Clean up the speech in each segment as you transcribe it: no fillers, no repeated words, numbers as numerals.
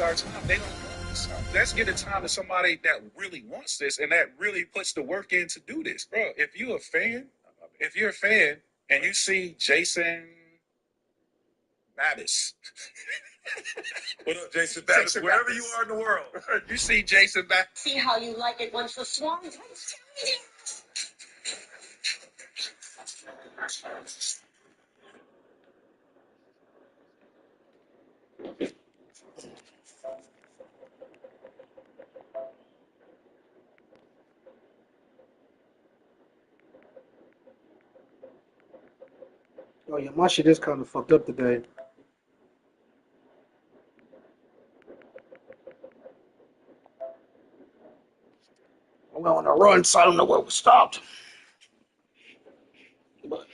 our time. They don't want this time. Let's get a time to somebody that really wants this and that really puts the work in to do this, bro. If you're a fan and you see Jason Babis. What up, Jason Babis? Jason Wherever Babis. you are in the world. You see Jason Babis. See how you like it once the Swans. Oh yeah, my shit is kind of fucked up today. I went on a run, so I don't know where we stopped. But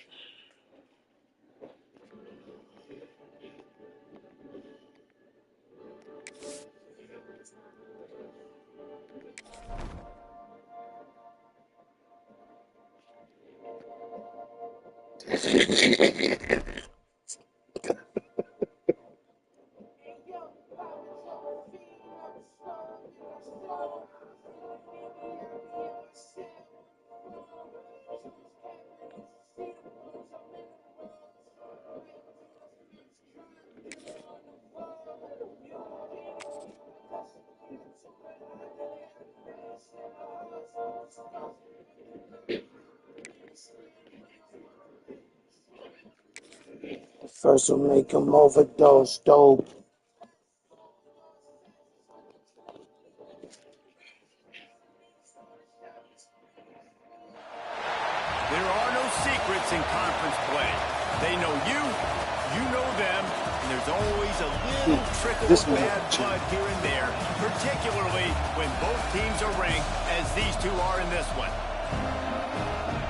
first will make him overdose, dope. There are no secrets in conference play. They know you know them, and there's always a little trickle of bad blood here and there, particularly when both teams are ranked as these two are in this one.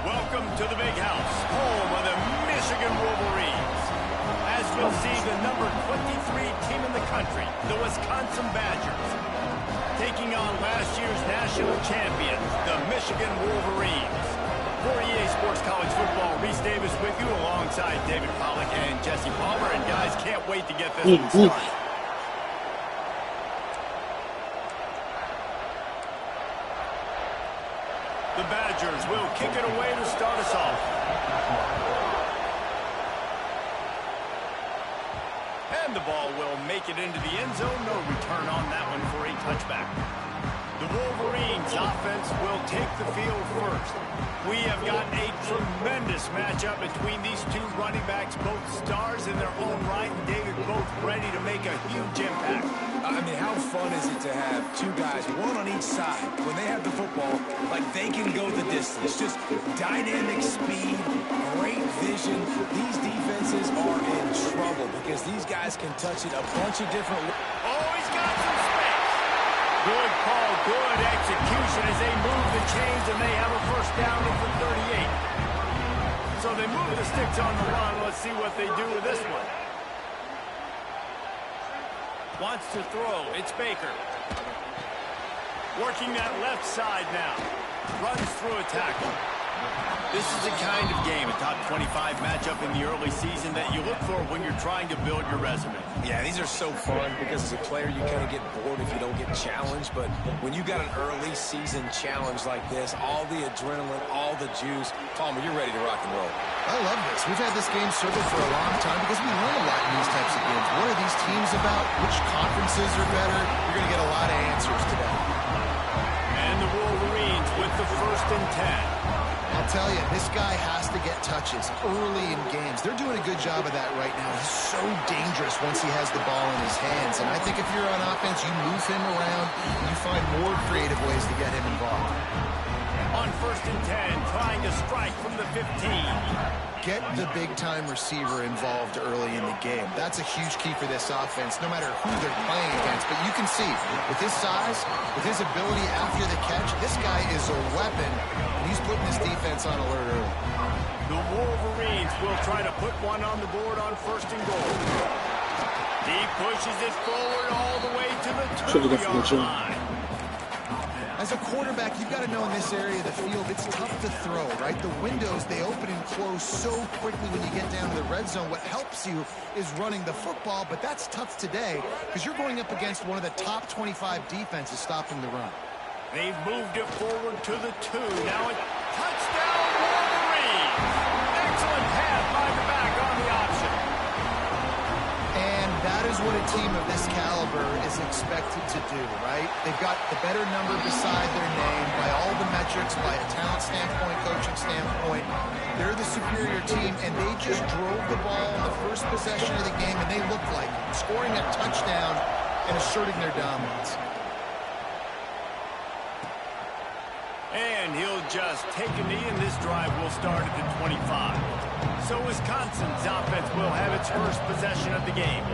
Welcome to the Big House, home of the Michigan Wolverines. As we'll see, the number 23 team in the country, the Wisconsin Badgers, taking on last year's national champion, the Michigan Wolverines. For EA Sports College Football, Reese Davis with you alongside David Pollack and Jesse Palmer. And guys, can't wait to get this one started. The Badgers will kick it away to start us off. And the ball will make it into the end zone. No return on that one for a touchback. The Wolverines offense will take the field first. We have got a tremendous matchup between these two running backs, both stars in their own right, and David, both ready to make a huge impact. I mean, how fun is it to have two guys, one on each side, when they have the football, like they can go the distance. Just dynamic speed, great vision. These defenses are in trouble because these guys can touch it a bunch of different ways. Oh, he's got some space. Good call, good execution as they move the chains, and they have a first down at the 38. So they move the sticks on the run. Let's see what they do with this one. Wants to throw. It's Baker. Working that left side now. Runs through a tackle. This is the kind of game, a top 25 matchup in the early season that you look for when you're trying to build your resume. Yeah, these are so fun because as a player you kind of get bored if you don't get challenged, but when you got an early season challenge like this, all the adrenaline, all the juice, Palmer, you're ready to rock and roll. I love this. We've had this game circled for a long time because we learn a lot in these types of games. What are these teams about? Which conferences are better? You're going to get a lot of answers today. And the Wolverines with the 1st and 10. I'll tell you, this guy has to get touches early in games. They're doing a good job of that right now. He's so dangerous once he has the ball in his hands. And I think if you're on offense, you move him around, and you find more creative ways to get him involved. On 1st and 10, trying to strike from the 15. Get the big-time receiver involved early in the game. That's a huge key for this offense, no matter who they're playing against. But you can see, with his size, with his ability after the catch, this guy is a weapon, and he's putting this defense on alert early. The Wolverines will try to put one on the board on 1st and goal. He pushes it forward all the way to the 2-yard line. As a quarterback, you've got to know in this area of the field, it's tough to throw, right? The windows, they open and close so quickly when you get down to the red zone. What helps you is running the football, but that's tough today because you're going up against one of the top 25 defenses stopping the run. They've moved it forward to the 2. Now a touchdown, Wolverine! Excellent pass by the back on the option. And that is what a team of this caliber is expected to do, right? They've got the better number beside their name by all the metrics, by a talent standpoint, coaching standpoint. They're the superior team, and they just drove the ball on the first possession of the game, and they looked like scoring a touchdown and asserting their dominance. And he'll just take a knee, and this drive will start at the 25. So Wisconsin's offense will have its first possession of the game.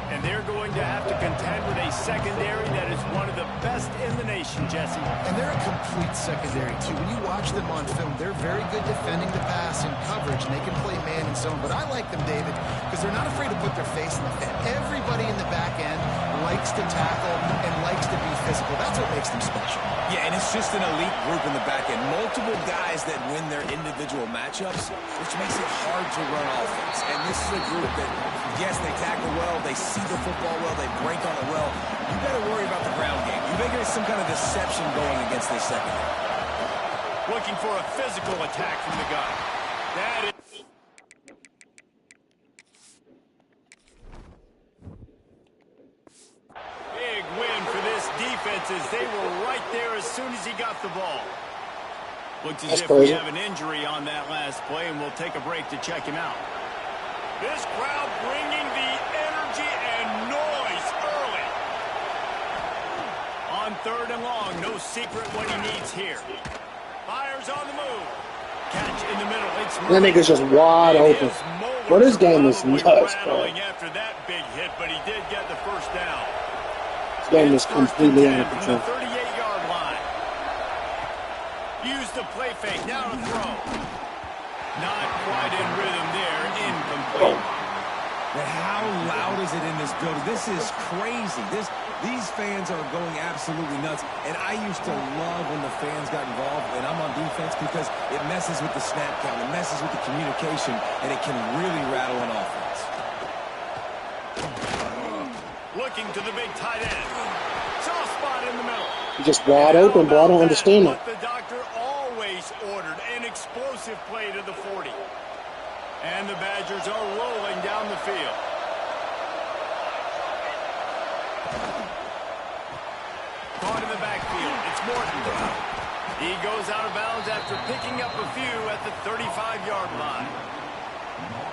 And they're going to have to contend with a secondary that is one of the best in the nation, Jesse. And they're a complete secondary, too. When you watch them on film, they're very good defending the pass and coverage, and they can play man and zone. But I like them, David, because they're not afraid to put their face in the fan. Everybody in the back end likes to tackle and likes to be physical. That's what makes them special. Yeah, and it's just an elite group in the back end. Multiple guys that win their individual matchups, which makes it hard to run offense. And this is a group that, yes, they tackle well, they see the football well, they break on it well. You better worry about the ground game. You think there's some kind of deception going against this secondary. Looking for a physical attack from the gun. That is... Big win for this defense as they were right there as soon as he got the ball. Looks as if we have an injury on that last play, and we'll take a break to check him out. This crowd bringing the energy and noise early. On 3rd and long, no secret what he needs here. Fires on the move. Catch in the middle. It's that nigga's just wide open. Bro, this game is nuts, bro. After that big hit, but he did get the first down. This game is completely out of control. 38-yard line. Use the play fake. Now to throw. Not quite in rhythm there. Incomplete. But how loud is it in this building? This is crazy. These fans are going absolutely nuts. And I used to love when the fans got involved, and I'm on defense, because it messes with the snap count, it messes with the communication, and it can really rattle an offense. Looking to the big tight end. Soft spot in the middle. He's just wide open, bro. I don't understand that. The doctor always ordered an explosive play to the 40. And the Badgers are rolling down the field. Caught in the backfield. It's Morton. He goes out of bounds after picking up a few at the 35-yard line.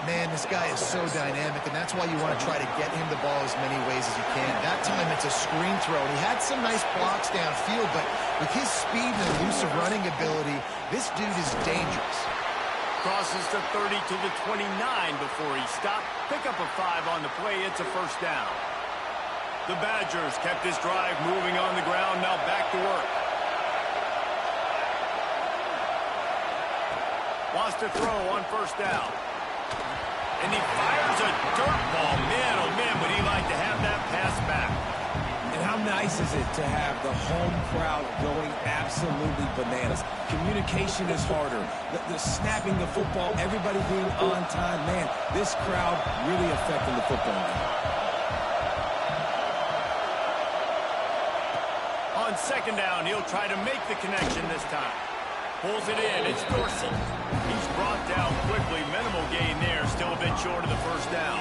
Man, this guy is so dynamic, and that's why you want to try to get him the ball as many ways as you can. That time, it's a screen throw. And he had some nice blocks downfield, but with his speed and elusive running ability, this dude is dangerous. Crosses to 30 to the 29 before he stopped. Pick up a 5 on the play. It's a first down. The Badgers kept this drive moving on the ground. Now back to work. Wants to throw on first down. And he fires a dirt ball. Man, oh man, would he like to have that pass back. And how nice is it to have the home crowd going absolutely bananas? Communication is harder. The snapping the football, everybody being on time. Man, this crowd really affecting the football game. On 2nd down, he'll try to make the connection this time. Pulls it in. It's Dorsey. He's brought down quickly. Minimal gain there. Still a bit short of the first down.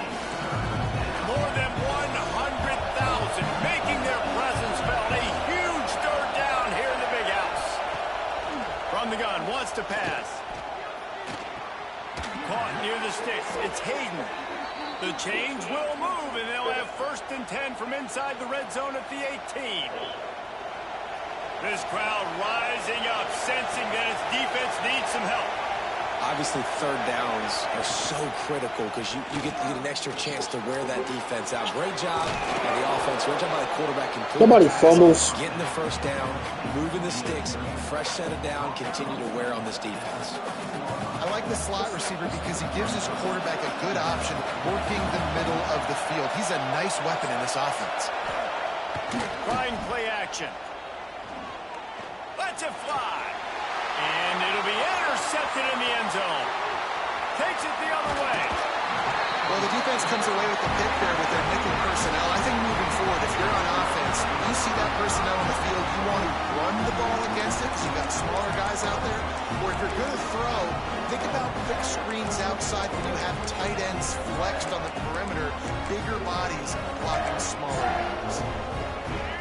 More than 100,000 making their presence felt. A huge 3rd down here in the big house. From the gun, wants to pass. Caught near the sticks. It's Hayden. The change will move, and they'll have 1st and 10 from inside the red zone at the 18. This crowd rising up, sensing that its defense needs some help. Obviously, 3rd downs are so critical because you get an extra chance to wear that defense out. Great job by the offense. Great job by the quarterback. Somebody fumbles. Getting the first down, moving the sticks, fresh set of down, continue to wear on this defense. I like the slot receiver because he gives his quarterback a good option working the middle of the field. He's a nice weapon in this offense. Trying play action. Lets it fly. And it'll be intercepted in the end zone. Takes it the other way. Well, the defense comes away with the pick there with their nickel personnel. I think moving forward, if you're on offense, when you see that personnel on the field, you want to run the ball against it because you've got smaller guys out there. Or if you're going to throw, think about quick screens outside when you have tight ends flexed on the perimeter, bigger bodies blocking smaller guys.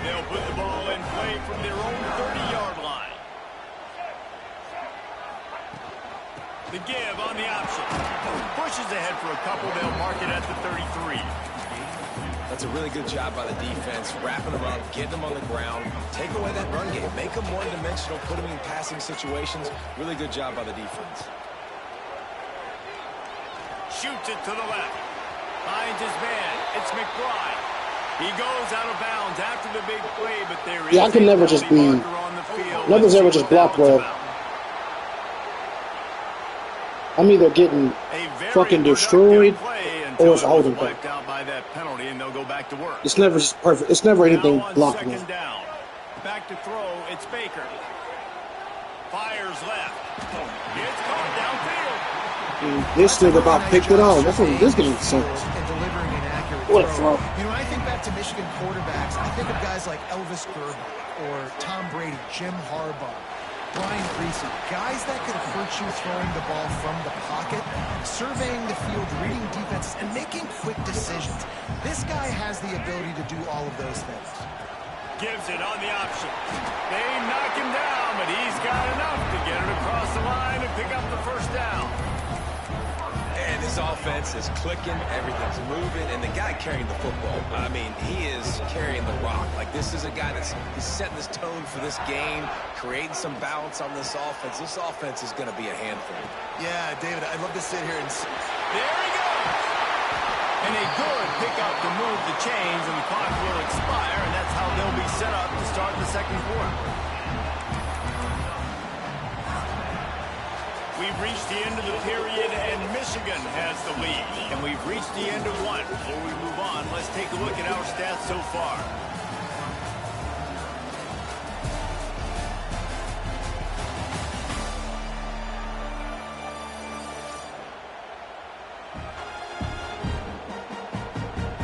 They'll put the ball in play from their own 30-yard line. The give on the option. Pushes ahead for a couple. They'll mark it at the 33. That's a really good job by the defense, wrapping them up, getting them on the ground, take away that run game, make them one-dimensional, put them in passing situations. Really good job by the defense. Shoots it to the left. Finds his man. It's McBride. He goes out of bounds after the big play, but there is I can never just be. Nothing's ever just blocked well. I'm either getting fucking destroyed or it's a holding play. It's never perfect. It's never anything blocked well. Back to throw. It's Baker. Fires left. Gets caught downfield. This nigga about picked it all. That's what this getting sense. What a throw. You know, I think back to Michigan quarterbacks. I think of guys like Elvis Gerber or Tom Brady, Jim Harbaugh, Brian Griese, guys that could hurt you throwing the ball from the pocket, surveying the field, reading defenses, and making quick decisions. This guy has the ability to do all of those things. Gives it on the option. They knock him down, but he's got enough to get it across the line and pick up the first down. And this offense is clicking, everything's moving, and the guy carrying the football, I mean, he is carrying the rock. Like, this is a guy that's setting this tone for this game, creating some balance on this offense. This offense is going to be a handful. Yeah, David, I'd love to sit here and... There he goes! And a good pickup to move the chains, and the clock will expire, and that's how they'll be set up to start the second quarter. We've reached the end of the period, and Michigan has the lead. And we've reached the end of one. Before we move on, let's take a look at our stats so far.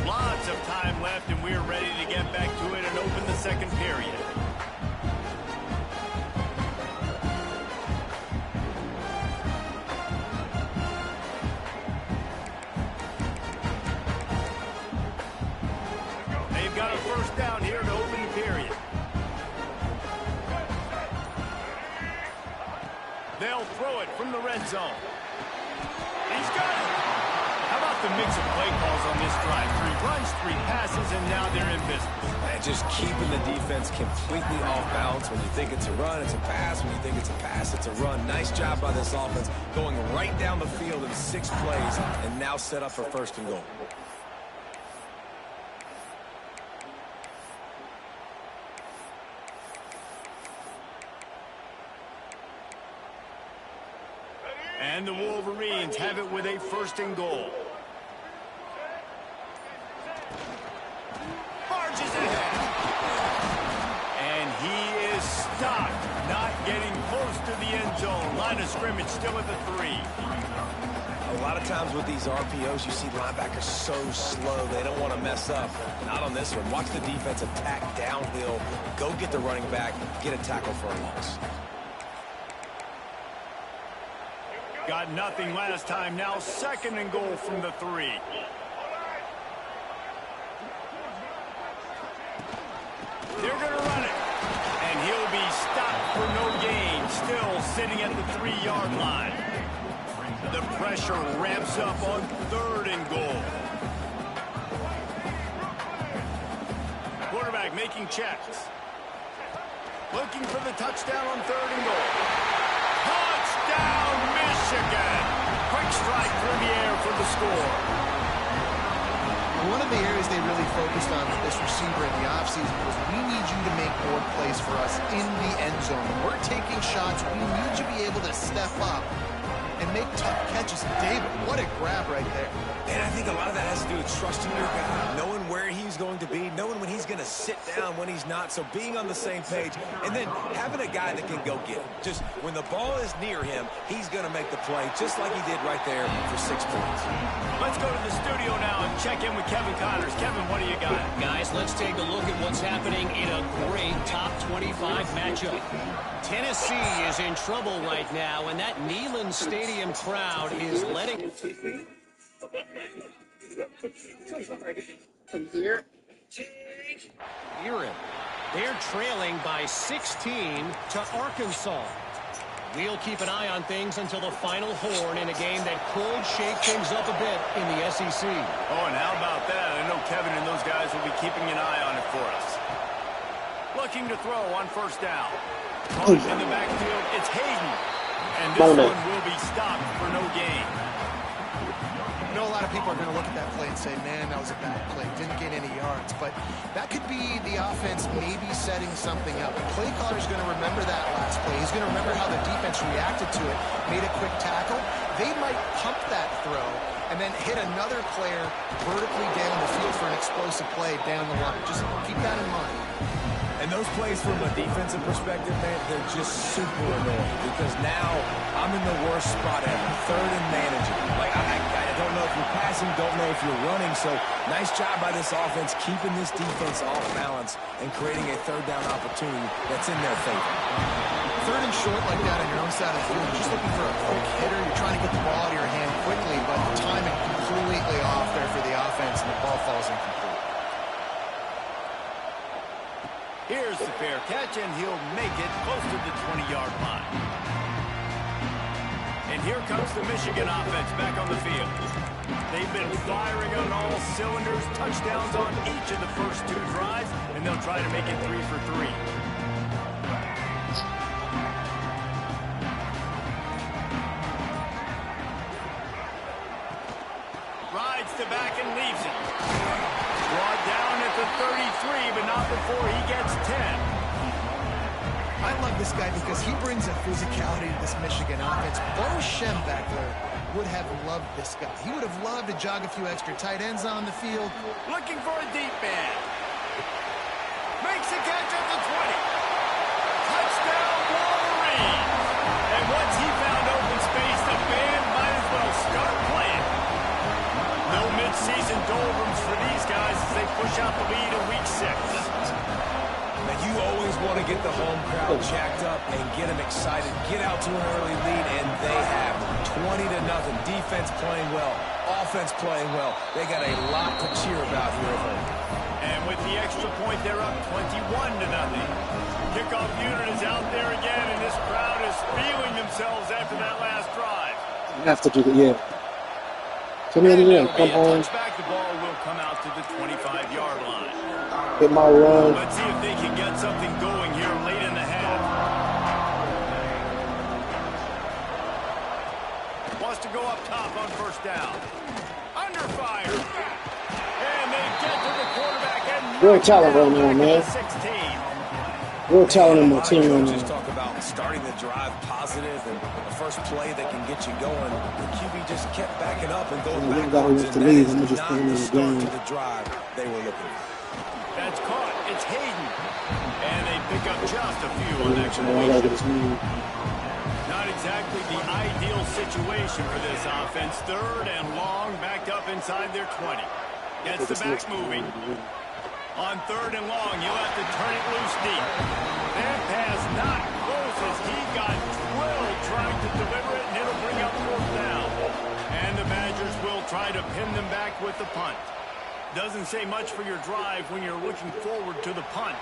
Lots of time left, and we're ready to get back to it and open the second period. Got a first down here to open the period. They'll throw it from the red zone. He's got it. How about the mix of play calls on this drive? 3 runs, 3 passes, and now they're in business. And just keeping the defense completely off balance. When you think it's a run, it's a pass. When you think it's a pass, it's a run. Nice job by this offense, going right down the field in 6 plays, and now set up for first and goal. And the Wolverines have it with a first and goal. Marches ahead. And he is stopped, not getting close to the end zone. Line of scrimmage still at the 3. A lot of times with these RPOs, you see linebackers so slow, they don't want to mess up. Not on this one. Watch the defense attack downhill, go get the running back, get a tackle for a loss. Got nothing last time. Now second and goal from the 3. They're going to run it. And he'll be stopped for no gain. Still sitting at the 3-yard line. The pressure ramps up on third and goal. Quarterback making checks. Looking for the touchdown on third and goal. Touchdown, Michigan! Quick strike through the air for the score. One of the areas they really focused on with this receiver in the offseason was we need you to make more plays for us in the end zone. When we're taking shots, we need you to be able to step up and make tough catches. David, what a grab right there. And I think a lot of that has to do with trusting your guy, knowing where he's going to be, knowing when he's going to sit down, when he's not, so being on the same page, and then having a guy that can go get it. Just when the ball is near him, he's going to make the play, just like he did right there for 6 points. Let's go to the studio now and check in with Kevin Connors. Kevin, what do you got? Guys, let's take a look at what's happening in a great top 25 matchup. Tennessee is in trouble right now, and that Neyland Stadium crowd is letting... From here. Hear it. They're trailing by 16 to Arkansas. We'll keep an eye on things until the final horn in a game that could shake things up a bit in the SEC. Oh, and how about that? I know Kevin and those guys will be keeping an eye on it for us. Looking to throw on first down. In the backfield, it's Hayden. And this one will be stopped for no gain. I know a lot of people are going to look at that play and say, man, that was a bad play. Didn't gain any yards. But that could be the offense maybe setting something up. The play caller's going to remember that last play. He's going to remember how the defense reacted to it, made a quick tackle. They might pump that throw and then hit another player vertically down the field for an explosive play down the line. Just keep that in mind. And those plays from a defensive perspective, man, they're just super annoying because now I'm in the worst spot ever, third and managing. Like, I don't know if you're passing, don't know if you're running, so nice job by this offense keeping this defense off balance and creating a third down opportunity that's in their favor. Third and short like that on your own side of the field, you're just looking for a quick hitter. You're trying to get the ball out of your hand quickly, but the timing completely off there for the offense, and the ball falls incomplete. Here's the fair catch, and he'll make it close to the 20-yard line. And here comes the Michigan offense back on the field. They've been firing on all cylinders, touchdowns on each of the first 2 drives, and they'll try to make it 3 for 3. Rides to back and leaves it. Brought down at the 33, but not before he gets 10. I love this guy because he brings a physicality to this Michigan offense. Bo Schembechler would have loved this guy. He would have loved to jog a few extra tight ends on the field. Looking for a deep man. Makes a catch at the 20. Touchdown, Wolverine. And once he found open space, the band might as well start playing. No mid-season doldrums for these guys as they push out the lead in week 6. Now, you always want to get the home crowd jacked up and get them excited. Get out to an early lead, and they have 20-0. Defense playing well, offense playing well. They got a lot to cheer about here at home. And with the extra point, they're up 21-0. Kickoff unit is out there again, and this crowd is feeling themselves after that last drive. You have to do the Come in, come on. Touchback, the ball will come out to the 25-yard line. Get my run. Let's see if they can get something going here late in the half. Wants to go up top on first down. Under fire. And they get to the quarterback and Real talent right now, man. 16. Real talent in my team right Just now. talk about starting the drive positive and the first play that can get you going. The QB just kept backing up and going backwards. To leave. I'm just putting in the game. To the drive they were looking for. That's caught. It's Hayden. And they pick up just a few on that completion. Not exactly the ideal situation for this offense. Third and long, backed up inside their 20. Gets the back moving. On third and long, you'll have to turn it loose deep. That pass not close as he got drilled trying to deliver it, and it'll bring up fourth down. And the Badgers will try to pin them back with the punt. Doesn't say much for your drive when you're looking forward to the punt.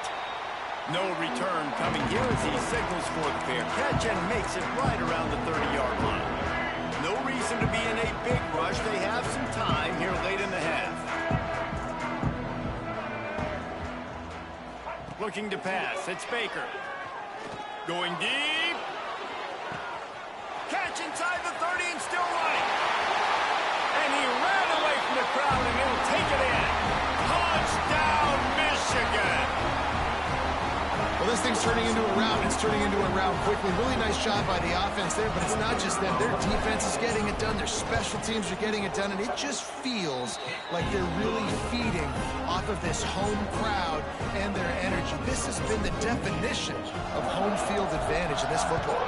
No return coming here as he signals for the fair catch and makes it right around the 30-yard line. No reason to be in a big rush. They have some time here late in the half. Looking to pass. It's Baker. Going deep. Catch inside the 30 and still running. And he ran away from the crowd and he'll take it in. Touchdown, Michigan. Well, this thing's turning into a rout. It's turning into a rout quickly. Really nice job by the offense there, but it's not just them. Their defense is getting it done. Their special teams are getting it done, and it just feels like they're really feeding off of this home crowd and their energy. This has been the definition of home field advantage in this football.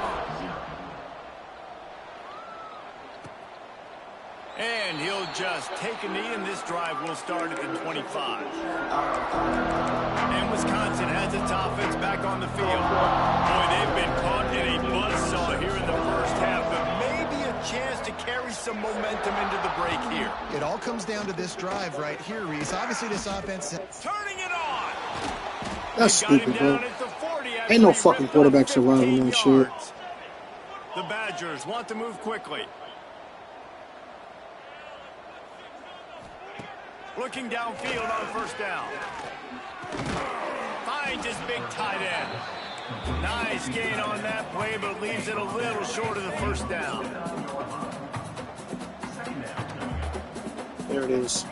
And he'll just take a knee, and this drive will start at the 25. And Wisconsin has its offense back on the field. Boy, they've been caught in a buzzsaw here in the first half, but maybe a chance to carry some momentum into the break here. It all comes down to this drive right here, Reese. Obviously, this offense... Turning it on! That's stupid, bro. Ain't no fucking quarterback surviving that shit. The Badgers want to move quickly. Looking downfield on first down. Finds his big tight end. Nice gain on that play, but leaves it a little short of the first down. There it is.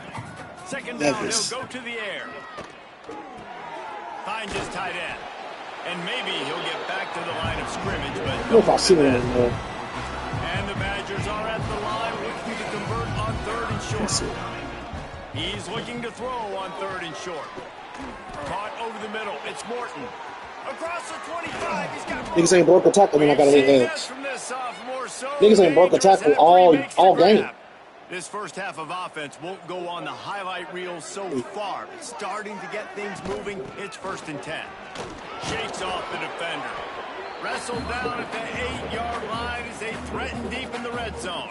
Second down, he'll go to the air. Finds his tight end. And maybe he'll get back to the line of scrimmage, but... I don't know if I see that anymore. And the Badgers are at the line looking to convert on third and short. He's looking to throw on third and short. Caught over the middle. It's Morton. Across the 25. He's got... Niggas ain't broke a tackle, then I gotta hit heads. Niggas ain't broke a tackle all game. This first half of offense won't go on the highlight reel so far, but starting to get things moving. It's 1st and 10. Shakes off the defender. Wrestled down at the 8-yard line as they threaten deep in the red zone.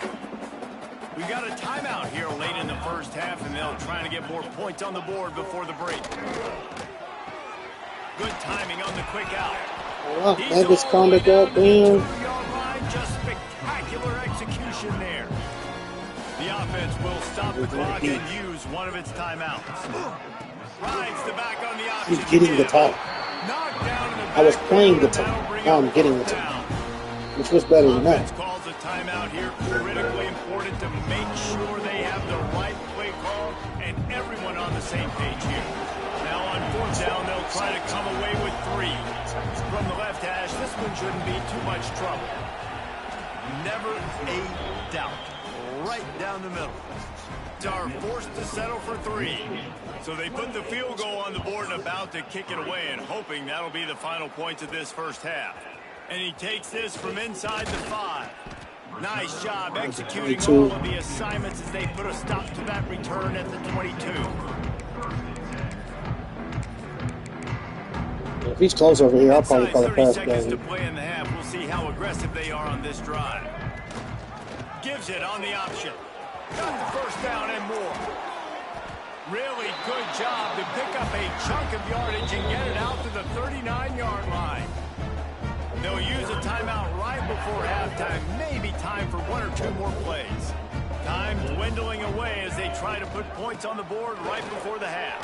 We've got a timeout here late in the first half, and they'll try to get more points on the board before the break. Good timing on the quick out. That gets conduct up, man. Just spectacular execution there. The offense will stop the clock and use one of its timeouts. Rides the back on the option. He's getting the top. I was playing the top. Now I'm getting the top. Which was better than that. Calls a timeout here. Critically important to make sure they have the right play call and everyone on the same page here. Now on fourth down, they'll try to come away with 3. From the left hash, this one shouldn't be too much trouble. Never a doubt. Right down the middle. Are forced to settle for 3. So they put the field goal on the board and about to kick it away, and hoping that'll be the final points of this first half. And he takes this from inside the 5. Nice job executing all of the assignments as they put a stop to that return at the 22. If he's close over here, I'll probably call a pass play. 30 seconds to play in the half. We'll see how aggressive they are on this drive. Gives it on the option. Got the first down and more. Really good job to pick up a chunk of yardage and get it out to the 39-yard line. They'll use a timeout right before halftime. Maybe time for 1 or 2 more plays. Time dwindling away as they try to put points on the board right before the half.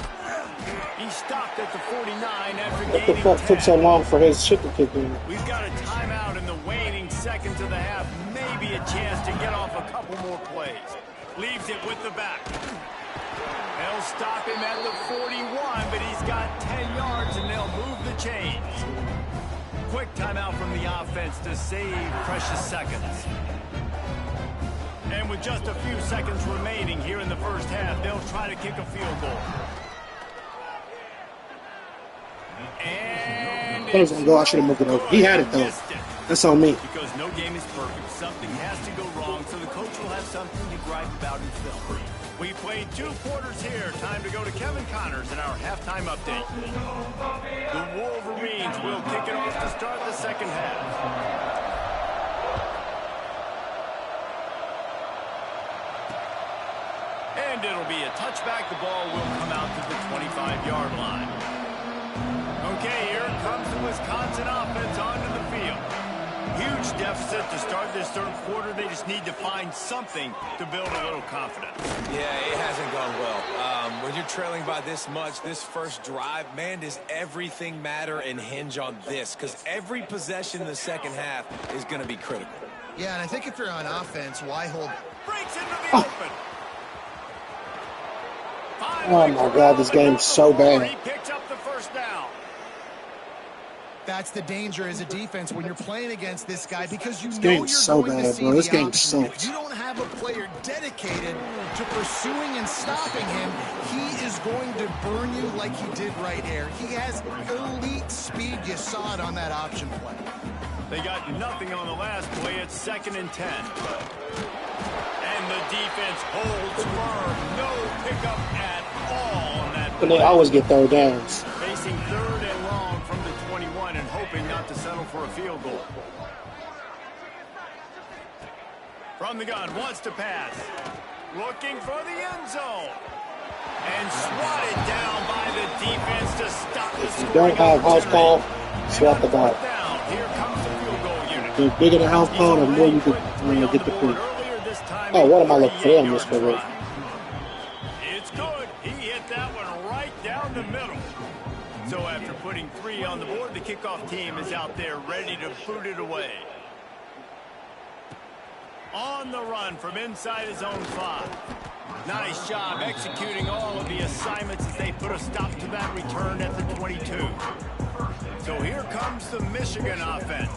He stopped at the 49 after gaining 10. What the fuck took so long for his shit to kick in? We've got a timeout in the waning seconds of the half. Maybe a chance to get off a couple more plays. Leaves it with the back. They'll stop him at the 41, but he's got 10 yards and they'll move the chains. Quick timeout from the offense to save precious seconds. And with just a few seconds remaining here in the first half, they'll try to kick a field goal. And I was gonna go. I should have moved it over. He had it though. That's on me. Because no game is perfect. Something has to go wrong, so the coach will have something to gripe about himself. We played 2 quarters here. Time to go to Kevin Connors in our halftime update. The Wolverines will kick it off to start the second half. And it'll be a touchback. The ball will come out to the 25-yard line. Okay, here comes the Wisconsin offense onto the field. Huge deficit to start this third quarter. They just need to find something to build a little confidence. Yeah, it hasn't gone well. When you're trailing by this much, this first drive, man, does everything matter and hinge on this? Because every possession in the second half is going to be critical. Yeah, and I think if you're on offense, why hold... Breaks into the open. Oh my God, this game's so bad. He picks up the first down. That's the danger as a defense when you're playing against this guy, because you know game's you're so going to bad, see bro. This the game option. sucks. If you don't have a player dedicated to pursuing and stopping him, he is going to burn you like he did right here. He has elite speed. You saw it on that option play. They got nothing on the last play. It's 2nd and 10. And the defense holds firm. No pickup at all on that But play. they always get third downs. Facing 3rd and long from the 21 and hoping not to settle for a field goal. From the gun, wants to pass. Looking for the end zone. And swatted down by the defense to stop the scoring. If you don't have house call, swat the ball. Here comes the field goal unit. The bigger the house call, the more you could get the free. Oh, what am I looking for on this one? It's good. He hit that one right down the middle. So after putting 3 on the board, the kickoff team is out there ready to boot it away. On the run from inside his own 5. Nice job executing all of the assignments as they put a stop to that return at the 22. So here comes the Michigan offense.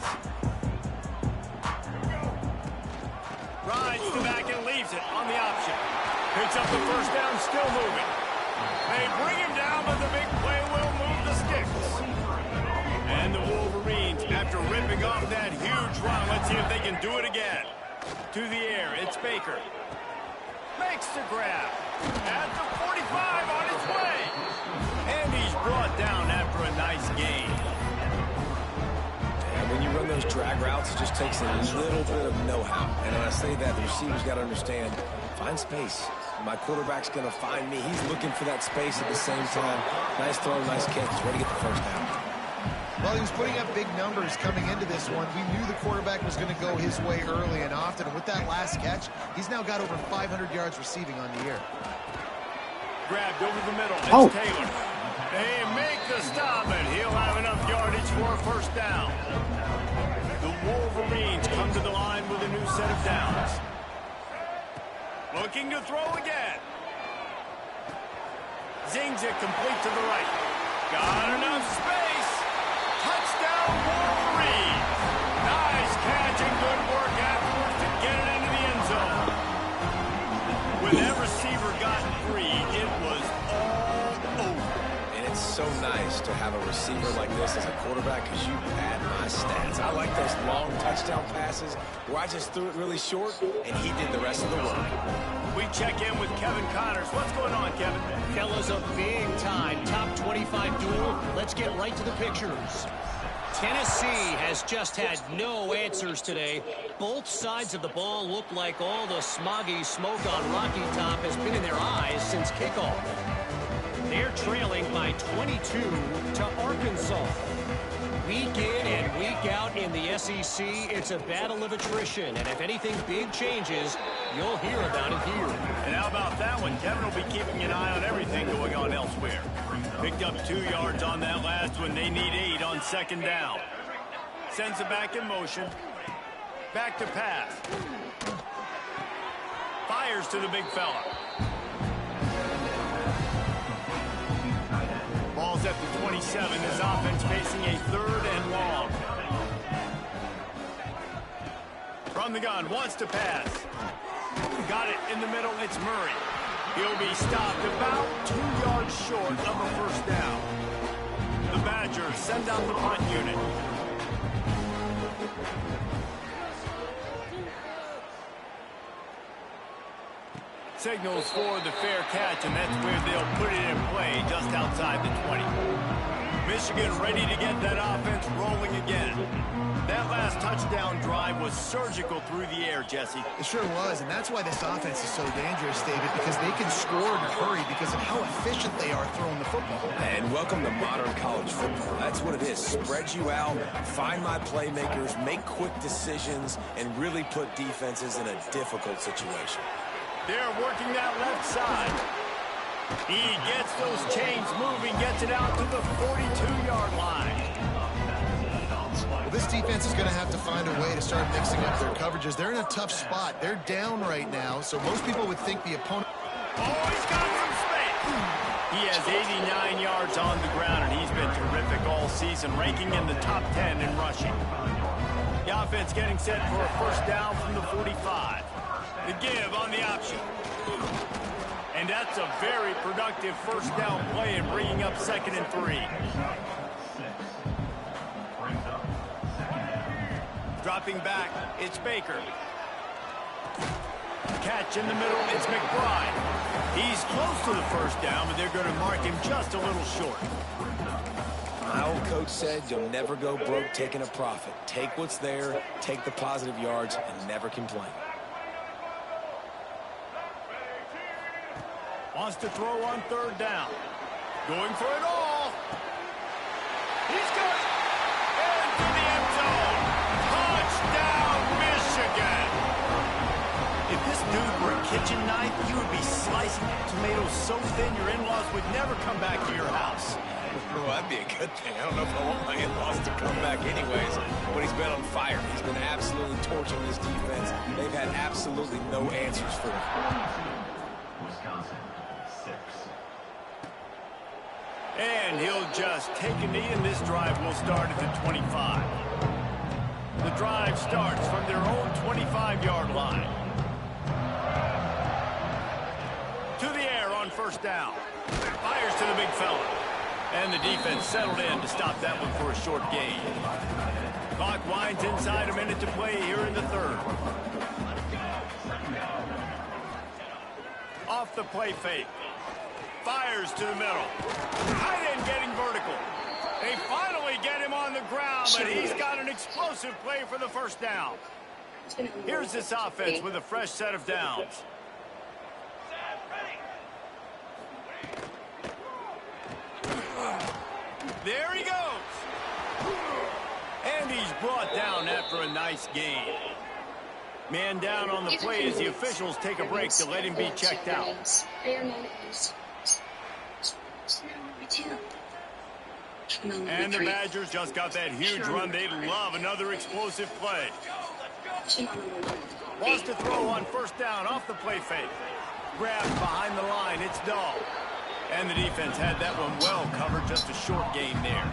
Rides to back and leaves it on the option. Picks up the first down, still moving. They bring him down, but the big play will move the sticks. And the Wolverines, after ripping off that huge run, let's see if they can do it again. To the air, it's Baker. Makes the grab. At the 45 on his way. And he's brought down after a nice gain. And when you run those drag routes, it just takes a little bit of know-how. And when I say that, the receiver's got to understand, find space. My quarterback's going to find me. He's looking for that space at the same time. Nice throw, nice catch. He's ready to get the first down. Well, he was putting up big numbers coming into this one. We knew the quarterback was going to go his way early and often. And with that last catch, he's now got over 500 yards receiving on the year. Grabbed over the middle. It's Taylor. They make the stop, and he'll have enough yardage for a first down. The Wolverines come to the line with a new set of downs. Looking to throw again. Zings it complete to the right. Got enough space. Touchdown, Wolverines. Nice catch and good work afterwards to get it into the end zone. When that receiver got free, it was all over. And it's so nice to have a receiver like this as a quarterback because you pad my stats. I like those long touchdown passes where I just threw it really short and he did the rest of the work. We check in with Kevin Connors. What's going on, Kevin? Fellas, a big-time top 25 duel. Let's get right to the pictures. Tennessee has just had no answers today. Both sides of the ball look like all the smoggy smoke on Rocky Top has been in their eyes since kickoff. They're trailing by 22 to Arkansas. Week in and week out in the SEC, it's a battle of attrition. And if anything big changes, you'll hear about it here. And how about that one? Kevin will be keeping an eye on everything going on elsewhere. Picked up 2 yards on that last one. They need 8 on second down. Sends it back in motion. Back to pass. Fires to the big fella. Ball's at the 27. This offense facing a 3rd and long. From the gun, wants to pass. Got it in the middle. It's Murray. He'll be stopped about 2 yards short of a first down. The Badgers send out the punt unit. Signals for the fair catch, and that's where they'll put it in play, just outside the 20. Michigan ready to get that offense rolling again. That last touchdown drive was surgical through the air, Jesse. It sure was, and that's why this offense is so dangerous, David, because they can score in a hurry because of how efficient they are throwing the football. And welcome to modern college football. That's what it is. Spread you out, find my playmakers, make quick decisions, and really put defenses in a difficult situation. They're working that left side. He gets those chains moving, gets it out to the 42-yard line. Well, this defense is going to have to find a way to start mixing up their coverages. They're in a tough spot. They're down right now, so most people would think the opponent... Oh, he's got some space. He has 89 yards on the ground, and he's been terrific all season, ranking in the top 10 in rushing. The offense getting set for a first down from the 45. The give on the option. And that's a very productive first down play in bringing up 2nd and 3. Dropping back, it's Baker. Catch in the middle, it's McBride. He's close to the first down, but they're going to mark him just a little short. My old coach said you'll never go broke taking a profit. Take what's there, take the positive yards, and never complain. Wants to throw on 3rd down. Going for it all. He's got it. Into the end zone. Touchdown, Michigan. If this dude were a kitchen knife, you would be slicing tomatoes so thin your in-laws would never come back to your house. Well, that'd be a good thing. I don't know if I want my in-laws to come back anyways, but he's been on fire. He's been absolutely torching this defense. They've had absolutely no answers for him. And he'll just take a knee, and this drive will start at the 25. The drive starts from their own 25-yard line. To the air on first down. Fires to the big fella. And the defense settled in to stop that one for a short gain. Clock winds inside, a minute to play here in the 3rd. Off the play fake. Fires to the middle. Tight end getting vertical. They finally get him on the ground, but he's got an explosive play for the first down. Here's this offense with a fresh set of downs. There he goes. And he's brought down after a nice gain. Man down on the play as the officials take a break to let him be checked out. And the Badgers just got that huge run. They'd love another explosive play. Wants to throw on first down off the play fake. Grabbed behind the line. It's Dahl. And the defense had that one well covered. Just a short gain there.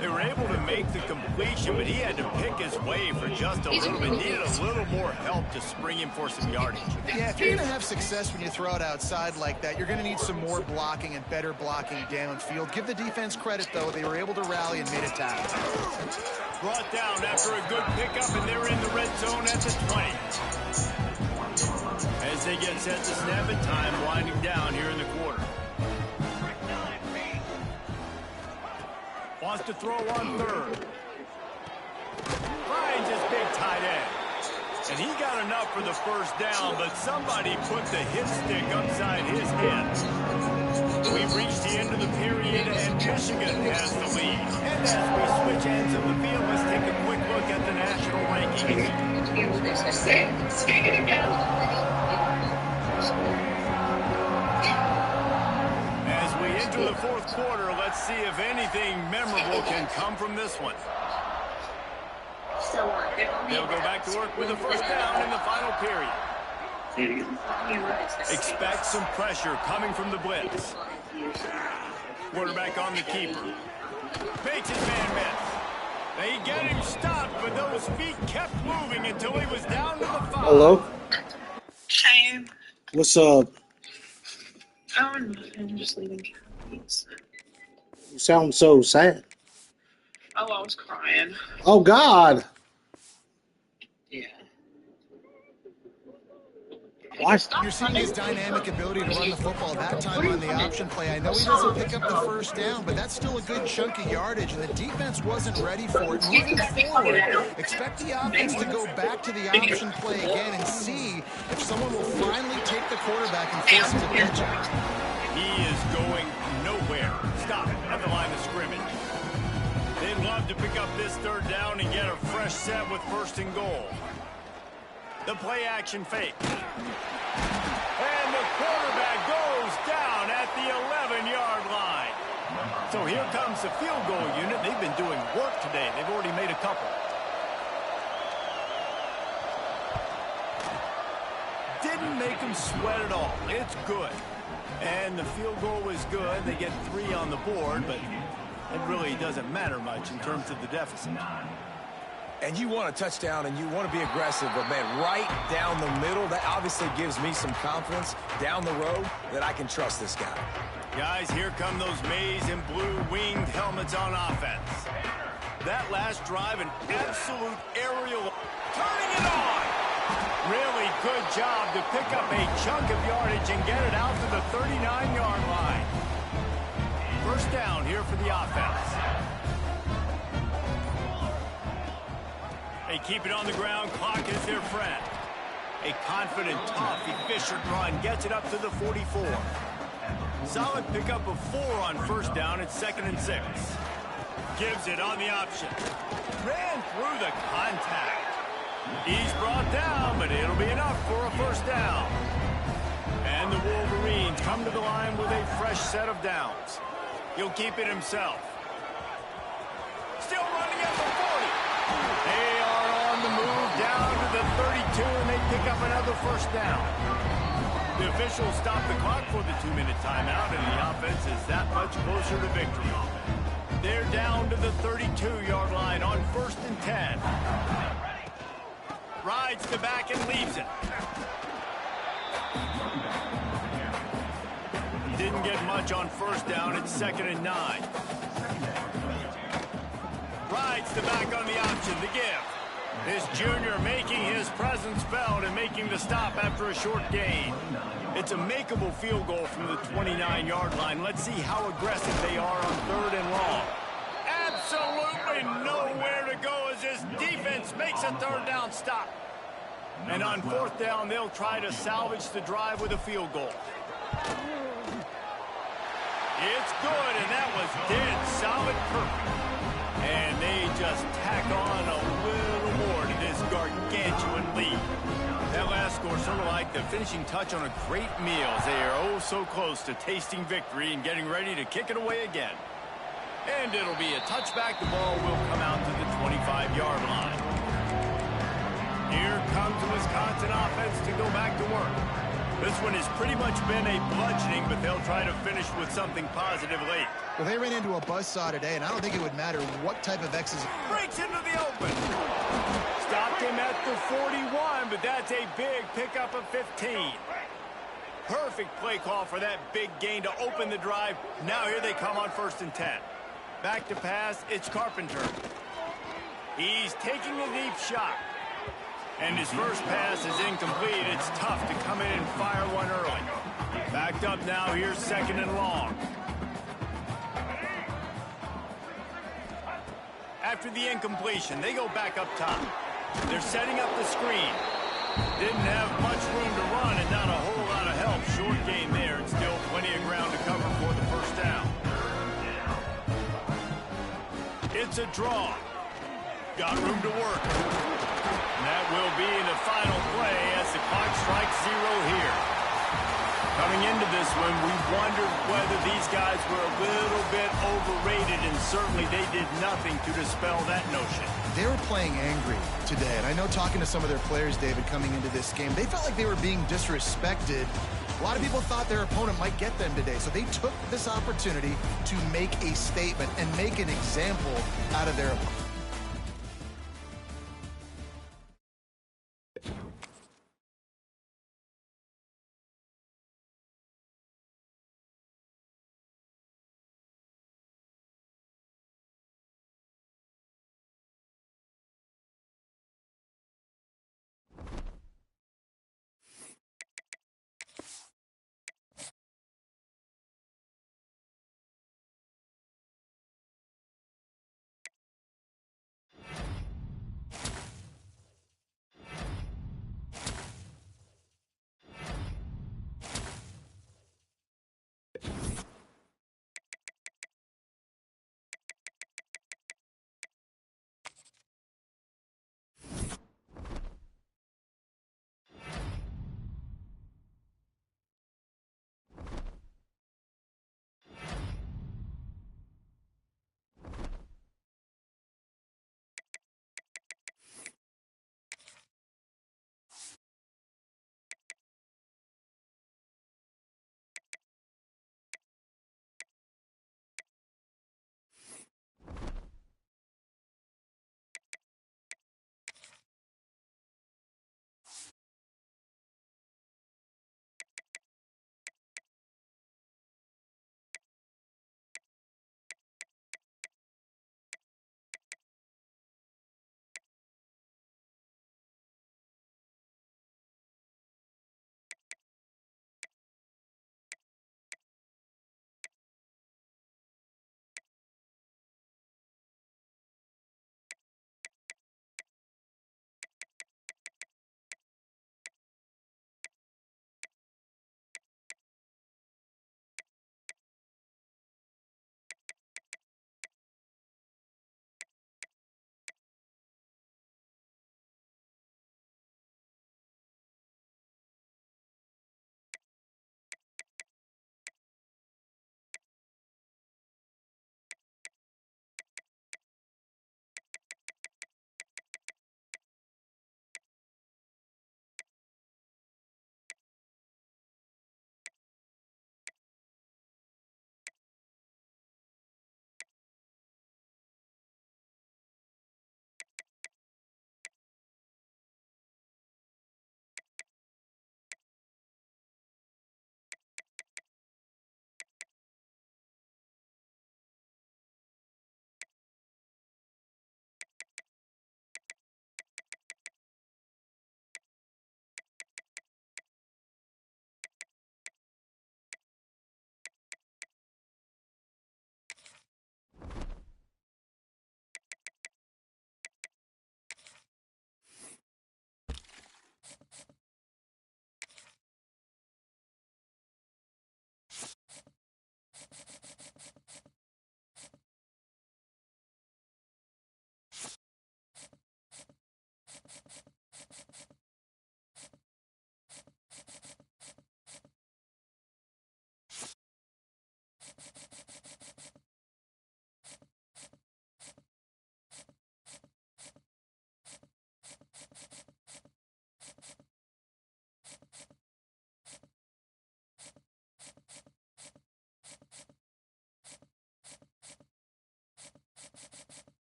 They were able to make the completion, but he had to pick his way for just a little bit. Needed a little more help to spring him for some yardage. Yeah, if you're going to have success when you throw it outside like that, you're going to need some more blocking and better blocking downfield. Give the defense credit, though. They were able to rally and made a tackle. Brought down after a good pickup, and they're in the red zone at the 20. As they get set to snap it, time winding down here in the quarter. Wants to throw on 3rd. Finds his big tight end. And he got enough for the first down, but somebody put the hit stick upside his head. We've reached the end of the period, and Michigan has the lead. And as we switch ends of the field, let's take a quick look at the national rankings. As we enter the 4th quarter, let's see if anything memorable can come from this one. They'll go back to work with the first down in the final period. Expect some pressure coming from the blitz. Quarterback on the keeper. Makes his man miss. They get him stopped, but those feet kept moving until he was down to the 5. Hello? Hey. What's up? Oh, I'm just leaving cafes. You sound so sad. Oh, I was crying. Oh, God. Yeah. Why? You're seeing his dynamic ability to run the football that time on the option play. I know he doesn't pick up the first down, but that's still a good chunk of yardage, and the defense wasn't ready for it. Moving forward, expect the offense to go back to the option play again and see if someone will finally take the quarterback and force him to pitch it. He is going nowhere. Stop at the line of scrimmage. They'd love to pick up this 3rd down and get a fresh set with 1st and goal. The play action fake. And the quarterback goes down at the 11-yard line. So here comes the field goal unit. They've been doing work today. They've already made a couple. Didn't make them sweat at all. It's good. And the field goal was good. They get 3 on the board, but it really doesn't matter much in terms of the deficit. And you want a touchdown and you want to be aggressive, but man, right down the middle, that obviously gives me some confidence down the road that I can trust this guy. Guys, here come those maize and blue winged helmets on offense. That last drive, an absolute aerial, turning it on. Really good job to pick up a chunk of yardage and get it out to the 39-yard line. First down here for the offense. They keep it on the ground. Clock is their friend. A confident, tough, efficient run gets it up to the 44. Solid pickup of 4 on first down. It's 2nd and 6. Gives it on the option. Ran through the contact. He's brought down, but it'll be enough for a first down. And the Wolverines come to the line with a fresh set of downs. He'll keep it himself. Still running at the 40. They are on the move down to the 32, and they pick up another first down. The officials stop the clock for the 2-minute timeout, and the offense is that much closer to victory. They're down to the 32-yard line on 1st and 10. Rides the back and leaves it. Didn't get much on first down. It's 2nd and 9. Rides the back on the option. The give. This junior making his presence felt and making the stop after a short gain. It's a makeable field goal from the 29-yard line. Let's see how aggressive they are on 3rd and long. Absolutely nowhere to go as this defense makes a 3rd down stop. And on 4th down, they'll try to salvage the drive with a field goal. It's good, and that was dead solid perfect. And they just tack on a little more to this gargantuan lead. That last score sort of like the finishing touch on a great meal as they are oh so close to tasting victory and getting ready to kick it away again. And it'll be a touchback. The ball will come out to the 25-yard line. Here comes the Wisconsin offense to go back to work. This one has pretty much been a bludgeoning, but they'll try to finish with something positive late. Well, they ran into a buzzsaw today, and I don't think it would matter what type of X's. Breaks into the open. Stopped him at the 41, but that's a big pickup of 15. Perfect play call for that big gain to open the drive. Now here they come on 1st and 10. Back to pass, it's Carpenter. He's taking a deep shot. And his first pass is incomplete. It's tough to come in and fire one early. Backed up now, here's 2nd and long. After the incompletion, they go back up top. They're setting up the screen. Didn't have much room to run and not a whole lot of help. Short gain there and still plenty of ground to cover for the first down. It's a draw. Got room to work. And that will be the final play as the clock strikes 0 here. Coming into this one, we wondered whether these guys were a little bit overrated, and certainly they did nothing to dispel that notion. They were playing angry today, and I know talking to some of their players, David, coming into this game, they felt like they were being disrespected. A lot of people thought their opponent might get them today, so they took this opportunity to make a statement and make an example out of their opponent.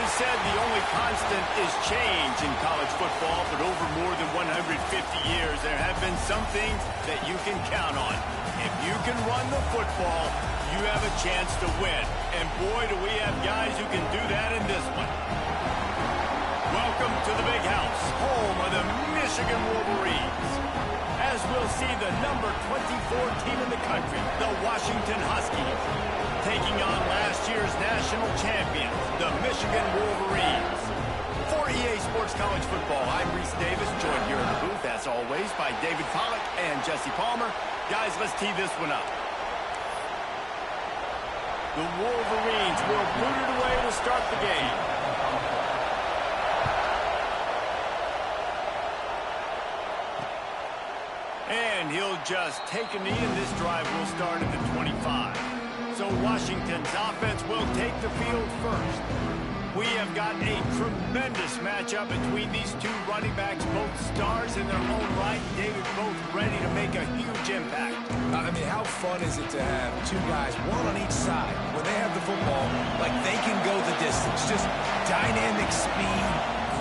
is said the only constant is change in college football, but over more than 150 years, there have been some things that you can count on. If you can run the football, you have a chance to win. And boy, do we have guys who can do that in this one. Welcome to the Big House, home of the Michigan Wolverines. As we'll see the number 24 team in the country, the Washington Huskies, taking on last year's national champions, the Michigan Wolverines. For EA Sports College Football, I'm Reese Davis, joined here in the booth, as always, by David Pollack and Jesse Palmer. Guys, let's tee this one up. The Wolverines will boot it away to start the game. And he'll just take a knee, and this drive will start at the 25. So Washington's offense will take the field first. We have got a tremendous matchup between these two running backs, both stars in their own right. David, both ready to make a huge impact. I mean, how fun is it to have two guys, one on each side, when they have the football, like they can go the distance. Just dynamic speed,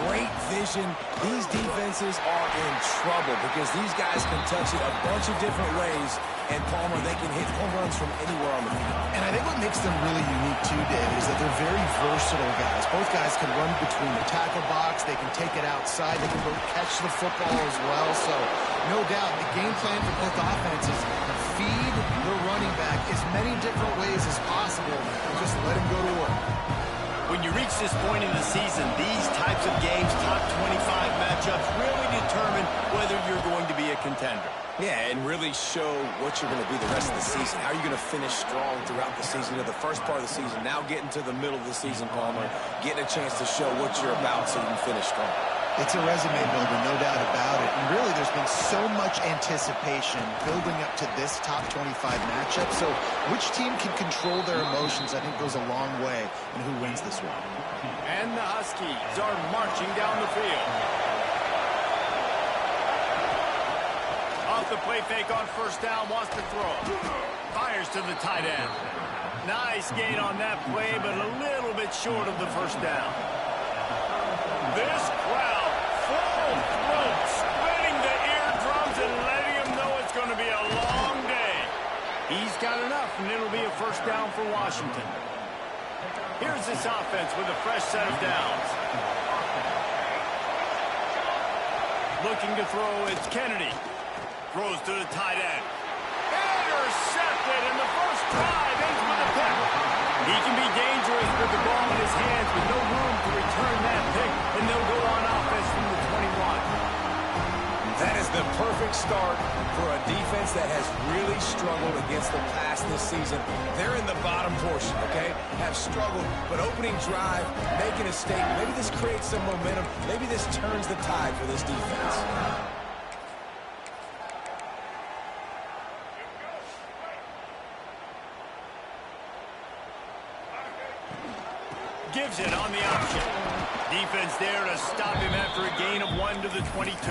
great vision. These defenses are in trouble because these guys can touch it a bunch of different ways. And Palmer, they can hit home runs from anywhere on the field. And I think what makes them really unique too, Dave, is that they're very versatile guys. Both guys can run between the tackle box. They can take it outside. They can both catch the football as well. So, no doubt, the game plan for both offenses, feed the running back as many different ways as possible and just let him go to work. When you reach this point in the season, these types of games, top 25 matchups, really determine whether you're going to be a contender. Yeah, and really show what you're going to be the rest of the season. How are you going to finish strong throughout the season, the first part of the season, now getting to the middle of the season, Palmer, getting a chance to show what you're about so you can finish strong. It's a resume builder, no doubt about it. And really, there's been so much anticipation building up to this top 25 matchup. So which team can control their emotions, I think, goes a long way in who wins this one. And the Huskies are marching down the field. Off the play fake on first down, wants to throw. Fires to the tight end. Nice gain on that play, but a little bit short of the first down. This crowd, full throat, splitting the eardrums and letting them know it's going to be a long day. He's got enough, and it'll be a first down for Washington. Here's this offense with a fresh set of downs. Looking to throw, it's Kennedy. Throws to the tight end. Intercepted, and the first drive ends with a pick. He can be dangerous with the ball in his hands with no room to return that pick, and they'll go on offense from the 21. That is the perfect start for a defense that has really struggled against the pass this season. They're in the bottom portion, okay? Have struggled, but opening drive, making a statement. Maybe this creates some momentum. Maybe this turns the tide for this defense. Gives it on the option. Defense there to stop him after a gain of 1 to the 22.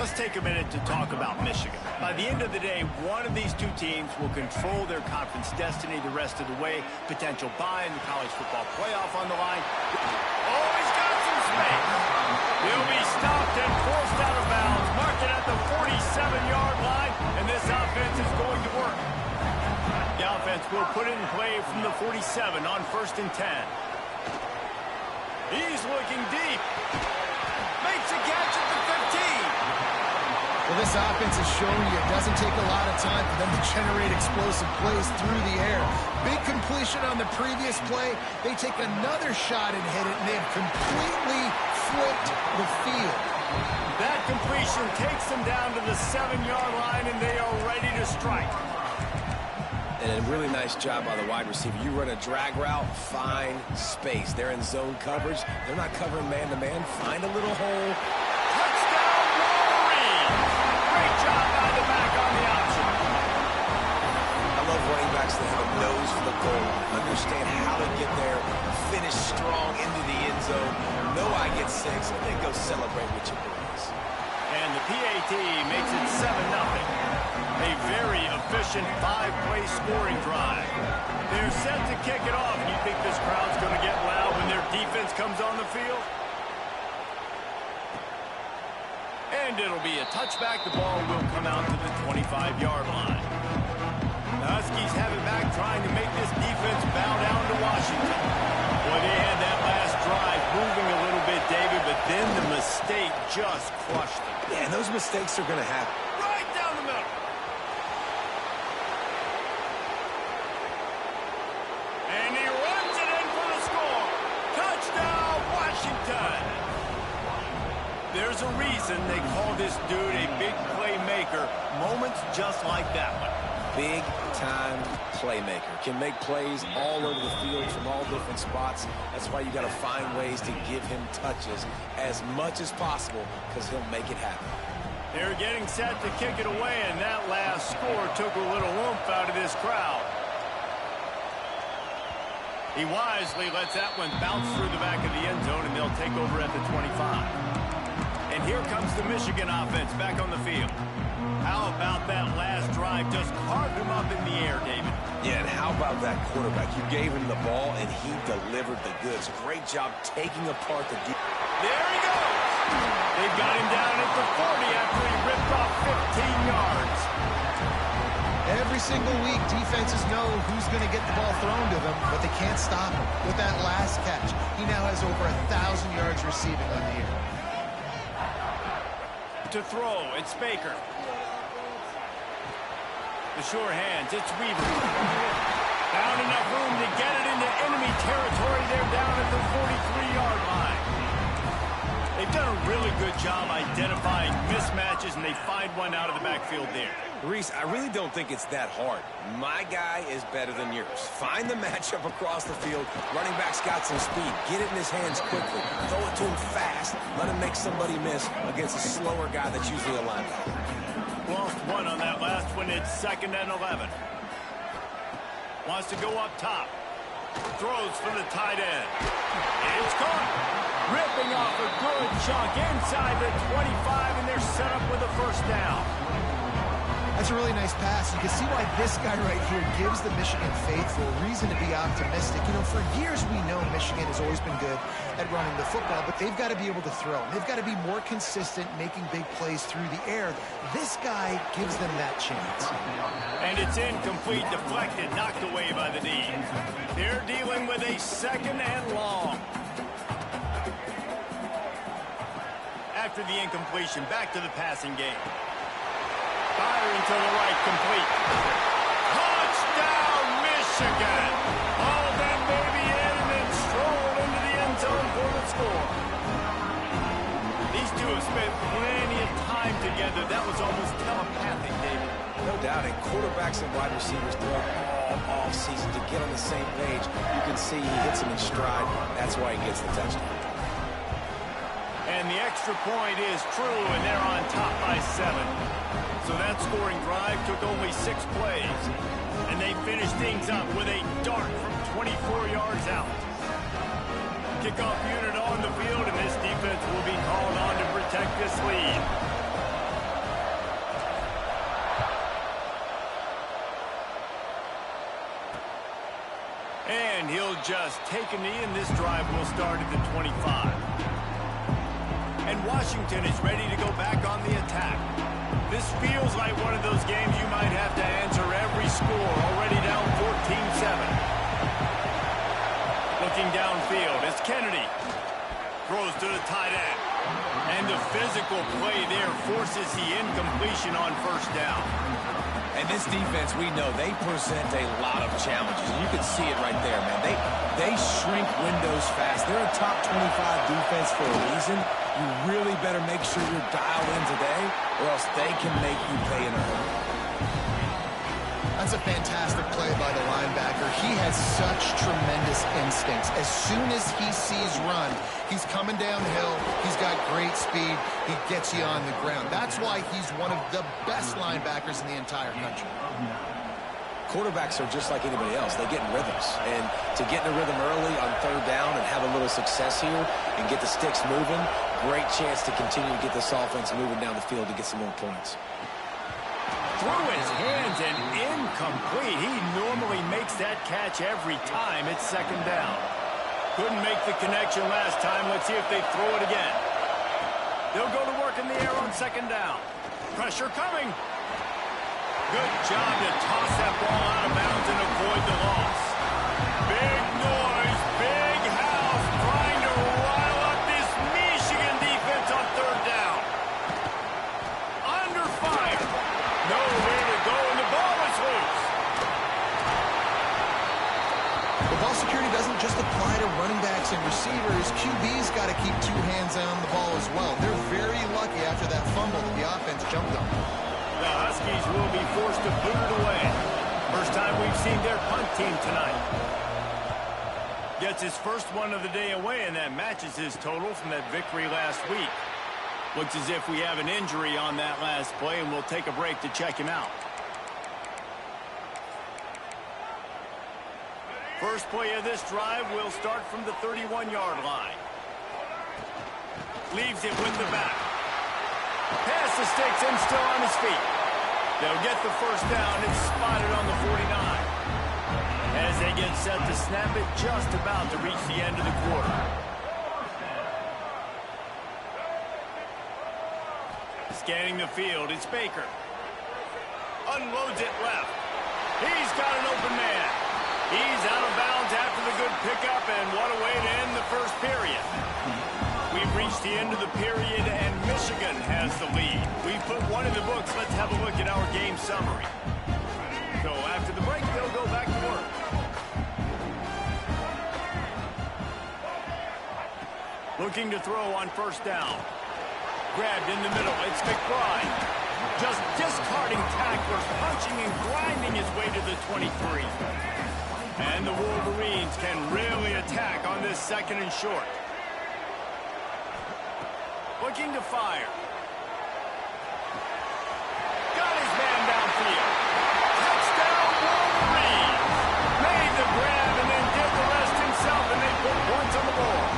Let's take a minute to talk about Michigan. By the end of the day, one of these two teams will control their conference destiny the rest of the way. Potential bye in the college football playoff on the line. Oh, he's got some space. He'll be stopped and forced out of bounds. Marked it at the 47-yard line, and this offense is going to work. The offense will put it in play from the 47 on 1st and 10. He's looking deep. Makes a catch at the 15. Well, this offense is showing you it doesn't take a lot of time for them to generate explosive plays through the air. Big completion on the previous play. They take another shot and hit it, and they have completely flipped the field. That completion takes them down to the 7-yard line, and they are ready to strike. And a really nice job by the wide receiver. You run a drag route, find space. They're in zone coverage. They're not covering man-to-man. Find a little hole. Touchdown, Wolverines! Great job by the back on the option. I love running backs that have a nose for the goal, understand how to get there, finish strong into the end zone, know I get 6, and then go celebrate with your boys. And the PAT makes it 7-0. A very efficient 5-play scoring drive. They're set to kick it off, and you think this crowd's going to get loud when their defense comes on the field. And it'll be a touchback. The ball will come out to the 25-yard line. The Huskies have it back, trying to make this defense bow down to Washington. Boy, they had that last drive moving a little bit, David, but then the mistake just crushed them. Yeah, and those mistakes are going to happen. Right down the middle. And he runs it in for the score. Touchdown, Washington. There's a reason they call this dude a big playmaker. Moments just like that one. Big-time playmaker. Can make plays all over the field from all different spots. That's why you got to find ways to give him touches as much as possible, because he'll make it happen. They're getting set to kick it away, and that last score took a little oomph out of this crowd. He wisely lets that one bounce through the back of the end zone, and they'll take over at the 25. And here comes the Michigan offense back on the field. How about that last drive? Just carved him up in the air, David. Yeah, and how about that quarterback? You gave him the ball, and he delivered the goods. Great job taking apart the defense. There he goes. They've got him down at the 40 after he ripped off 15 yards. Every single week, defenses know who's going to get the ball thrown to them, but they can't stop him. With that last catch, he now has over 1,000 yards receiving on the year. To throw, it's Baker. The sure hands, it's Weaver. Found enough room to get it into enemy territory. They're down at the 43-yard line. They've done a really good job identifying mismatches, and they find one out of the backfield there. Reese, I really don't think it's that hard. My guy is better than yours. Find the matchup across the field. Running back's got some speed. Get it in his hands quickly. Throw it to him fast. Let him make somebody miss against a slower guy that's usually a linebacker. Lost one on that last one. It's 2nd and 11. Wants to go up top. Throws for the tight end. It's caught. Ripping off a good chunk inside the 25, and they're set up with a first down. That's a really nice pass. You can see why this guy right here gives the Michigan faithful reason to be optimistic. You know, for years we know Michigan has always been good at running the football, but they've got to be able to throw. They've got to be more consistent making big plays through the air. This guy gives them that chance. And it's incomplete, deflected, knocked away by the D. They're dealing with a 2nd and long. After the incompletion, back to the passing game. Firing to the right, complete. Touchdown, Michigan! All that baby in and then strolled into the end zone for the score. These two have spent plenty of time together. That was almost telepathic, David. No doubt, and quarterbacks and wide receivers throughout all offseason to get on the same page. You can see he hits them in stride. That's why he gets the touchdown. And the extra point is true, and they're on top by 7. So that scoring drive took only 6 plays. And they finished things up with a dart from 24 yards out. Kickoff unit on the field, and this defense will be called on to protect this lead. And he'll just take a knee, and this drive will start at the 25. And Washington is ready to go back on the attack. This feels like one of those games you might have to answer every score. Already down 14-7. Looking downfield, it's Kennedy. Throws to the tight end. And the physical play there forces the incompletion on first down. And this defense, we know, they present a lot of challenges. You can see it right there, man. They shrink windows fast. They're a top 25 defense for a reason. You really better make sure you're dialed in today, or else they can make you pay in a hurry. That's a fantastic play by the linebacker. He has such tremendous instincts. As soon as he sees run, he's coming downhill. He's got great speed. He gets you on the ground. That's why he's one of the best linebackers in the entire country. Quarterbacks are just like anybody else. They get in rhythms. And to get in a rhythm early on 3rd down and have a little success here and get the sticks moving, great chance to continue to get this offense moving down the field to get some more points. Through his hands and incomplete. He normally makes that catch every time. It's 2nd down. Couldn't make the connection last time. Let's see if they throw it again. They'll go to work in the air on second down. Pressure coming. Good job to toss that ball out of bounds and avoid the loss. Big noise, big house, trying to rile up this Michigan defense on third down. Under fire. Nowhere to go, and the ball is loose. The ball security doesn't just apply to running backs and receivers. QB's got to keep two hands on the ball as well. They're very lucky after that fumble that the offense jumped on. The Huskies will be forced to boot it away. First time we've seen their punt team tonight. Gets his first one of the day away, and that matches his total from that victory last week. Looks as if we have an injury on that last play, and we'll take a break to check him out. First play of this drive will start from the 31-yard line. Leaves it with the back. Pass the sticks and still on his feet. They'll get the first down. It's spotted on the 49. As they get set to snap it, just about to reach the end of the quarter. Scanning the field, it's Baker. Unloads it left. He's got an open man. He's out of bounds after the good pickup, and what a way to end the first period. We've reached the end of the period, and Michigan has the lead. We've put one in the books. Let's have a look at our game summary. So after the break, they'll go back to work. Looking to throw on first down. Grabbed in the middle. It's McBride. Just discarding tacklers, punching and grinding his way to the 23. And the Wolverines can really attack on this second and short. Looking to fire. Got his man downfield. Touchdown Wolverines. Made the grab and then did the rest himself, and they put points on the board.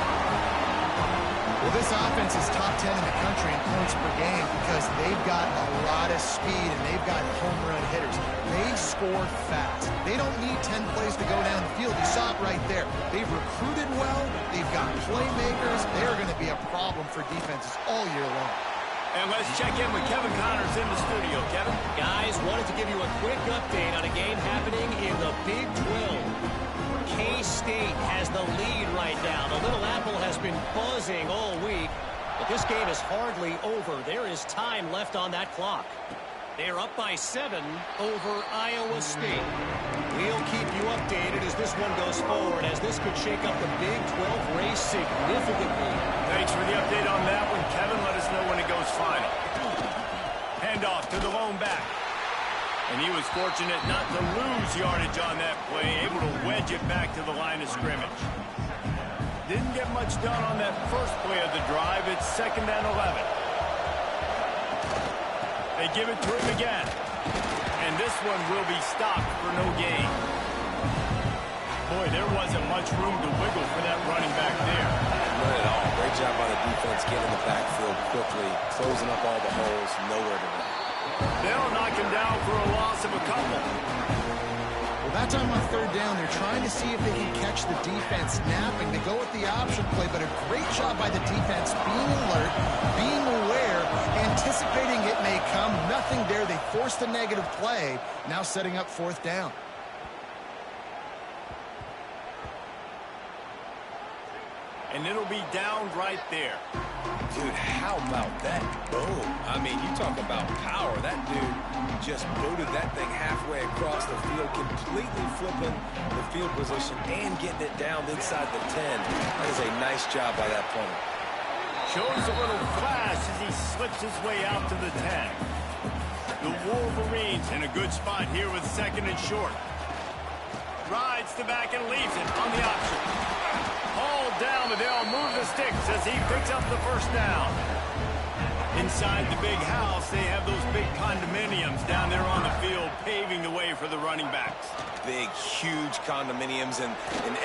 Well, this offense is top 10 in the country in points per game because they've got a lot of speed and they've got home run hitters. They score fast. They don't need 10 plays to go down the field. You saw it right there. They've recruited well. They've got playmakers. They're going to be a problem for defenses all year long. And let's check in with Kevin Connors in the studio. Kevin? Guys, wanted to give you a quick update on a game happening in the Big 12. K-State has the lead right now. The Little Apple has been buzzing all week, but this game is hardly over. There is time left on that clock. They're up by 7 over Iowa State. We'll keep you updated as this one goes forward, as this could shake up the Big 12 race significantly. Thanks for the update on that one, Kevin. Let us know when it goes final. Handoff to the lone back. And he was fortunate not to lose yardage on that play, able to wedge it back to the line of scrimmage. Didn't get much done on that first play of the drive. It's 2nd and 11. They give it to him again. And this one will be stopped for no gain. Boy, there wasn't much room to wiggle for that running back there. Not at all. Great job by the defense getting in the backfield quickly, closing up all the holes, nowhere to run. They'll knock him down for a loss of a couple. Well, that time on third down, they're trying to see if they can catch the defense napping. They go with the option play, but a great job by the defense being alert, being aware, anticipating it may come. Nothing there. They forced a negative play, now setting up 4th down. And it'll be down right there. Dude, how about that boom? I mean, you talk about power. That dude just booted that thing halfway across the field, completely flipping the field position and getting it down inside the 10. That is a nice job by that punter. Shows a little flash as he slips his way out to the 10. The Wolverines in a good spot here with 2nd and short. Rides the back and leaves it on the option. Hauled down, but they'll move the sticks as he picks up the first down. Inside the big house, they have those big condominiums down there on the field, paving the way for the running backs. Big, huge condominiums, and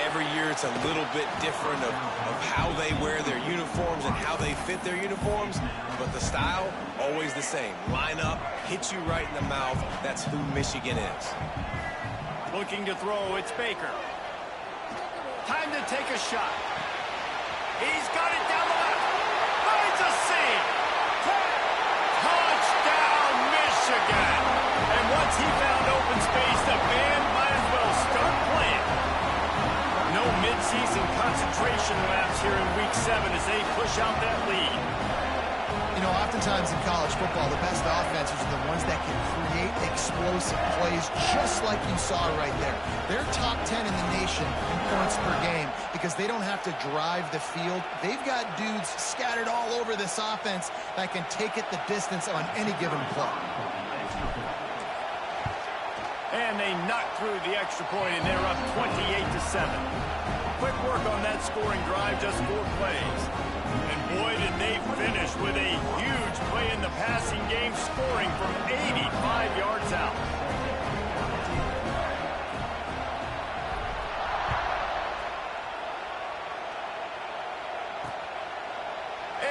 every year it's a little bit different of how they wear their uniforms and how they fit their uniforms, but the style, always the same. Line up, hit you right in the mouth. That's who Michigan is. Looking to throw, it's Baker. Time to take a shot. He's got it down the left. Finds a seam. Touchdown, Michigan. And once he found open space, the band might as well start playing. No midseason concentration laps here in Week 7 as they push out that lead. You know, oftentimes in college football, the best offenses are the ones that can create explosive plays just like you saw right there. They're top 10 in the nation in points per game because they don't have to drive the field. They've got dudes scattered all over this offense that can take it the distance on any given play. And they knock through the extra point, and they're up 28-7. Quick work on that scoring drive, just 4 plays. And boy, did they finish with a huge play in the passing game, scoring from 85 yards out.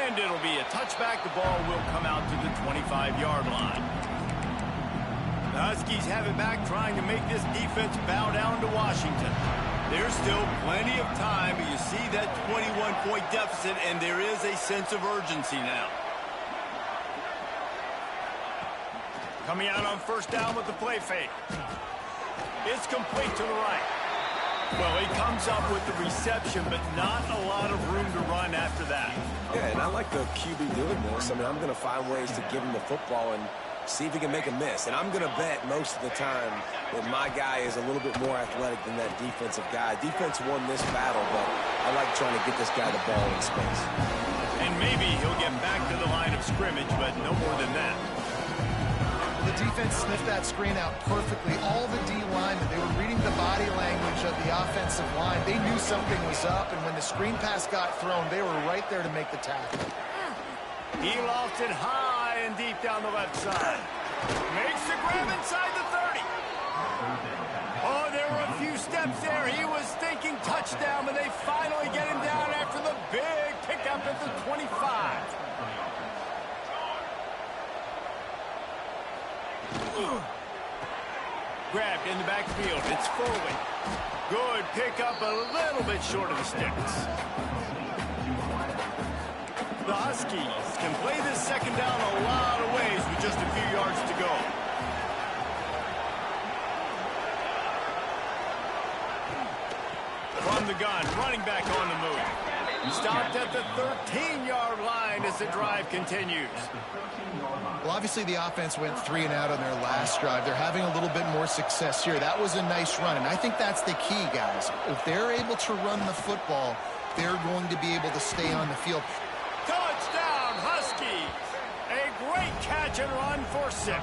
And it'll be a touchback. The ball will come out to the 25-yard line. The Huskies have it back, trying to make this defense bow down to Washington. There's still plenty of time, but you see that 21-point deficit, and there is a sense of urgency now. Coming out on first down with the play fake. It's complete to the right. Well, he comes up with the reception, but not a lot of room to run after that. Yeah, and I like the QB doing this. I mean, I'm going to find ways to give him the football and see if he can make a miss. And I'm going to bet most of the time that my guy is a little bit more athletic than that defensive guy. Defense won this battle, but I like trying to get this guy the ball in space. And maybe he'll get back to the line of scrimmage, but no more than that. The defense sniffed that screen out perfectly. All the D linemen, they were reading the body language of the offensive line. They knew something was up, and when the screen pass got thrown, they were right there to make the tackle. He lofted high and deep down the left side. Makes the grab inside the 30. Oh, there were a few steps there. He was thinking touchdown, but they finally get him down after the big pickup at the 25. Grabbed in the backfield. It's forward. Good pickup, a little bit short of the sticks. The Huskies can play this second down a lot of ways with just a few yards to go. From the gun, running back on the move. Stopped at the 13-yard line as the drive continues. Well, obviously the offense went 3 and out on their last drive. They're having a little bit more success here. That was a nice run, and I think that's the key, guys. If they're able to run the football, they're going to be able to stay on the field. Touchdown, Huskies! A great catch and run for 6.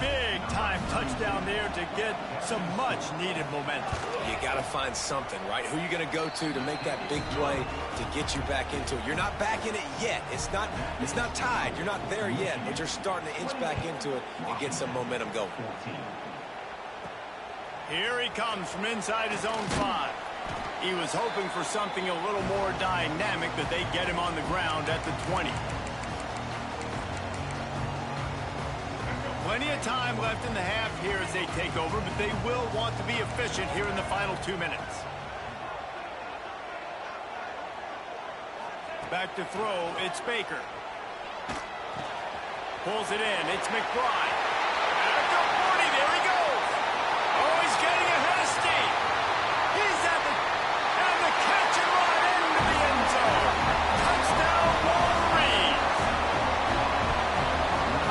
Big-time touchdown there to get some much-needed momentum. You got to find something, right? Who are you going to go to make that big play to get you back into it? You're not back in it yet. It's not tied. You're not there yet, but you're starting to inch back into it and get some momentum going. Here he comes from inside his own 5. He was hoping for something a little more dynamic, but they get him on the ground at the 20. Plenty of time left in the half here as they take over, but they will want to be efficient here in the final 2 minutes. Back to throw, it's Baker. Pulls it in, it's McBride. At the 40, there he goes. Oh, he's getting ahead of steam. He's at the, and the catch and run into the end zone. Touchdown, Wolverines.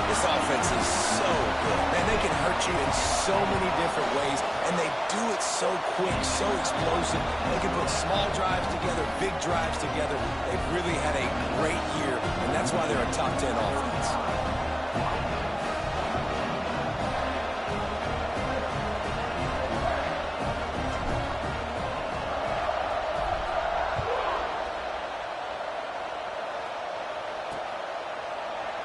This offense is so good. Man, they can hurt you in so many different ways, and they do it so quick, so explosive. They can put small drives together, big drives together. They've really had a great year, and that's why they're a top 10 offense.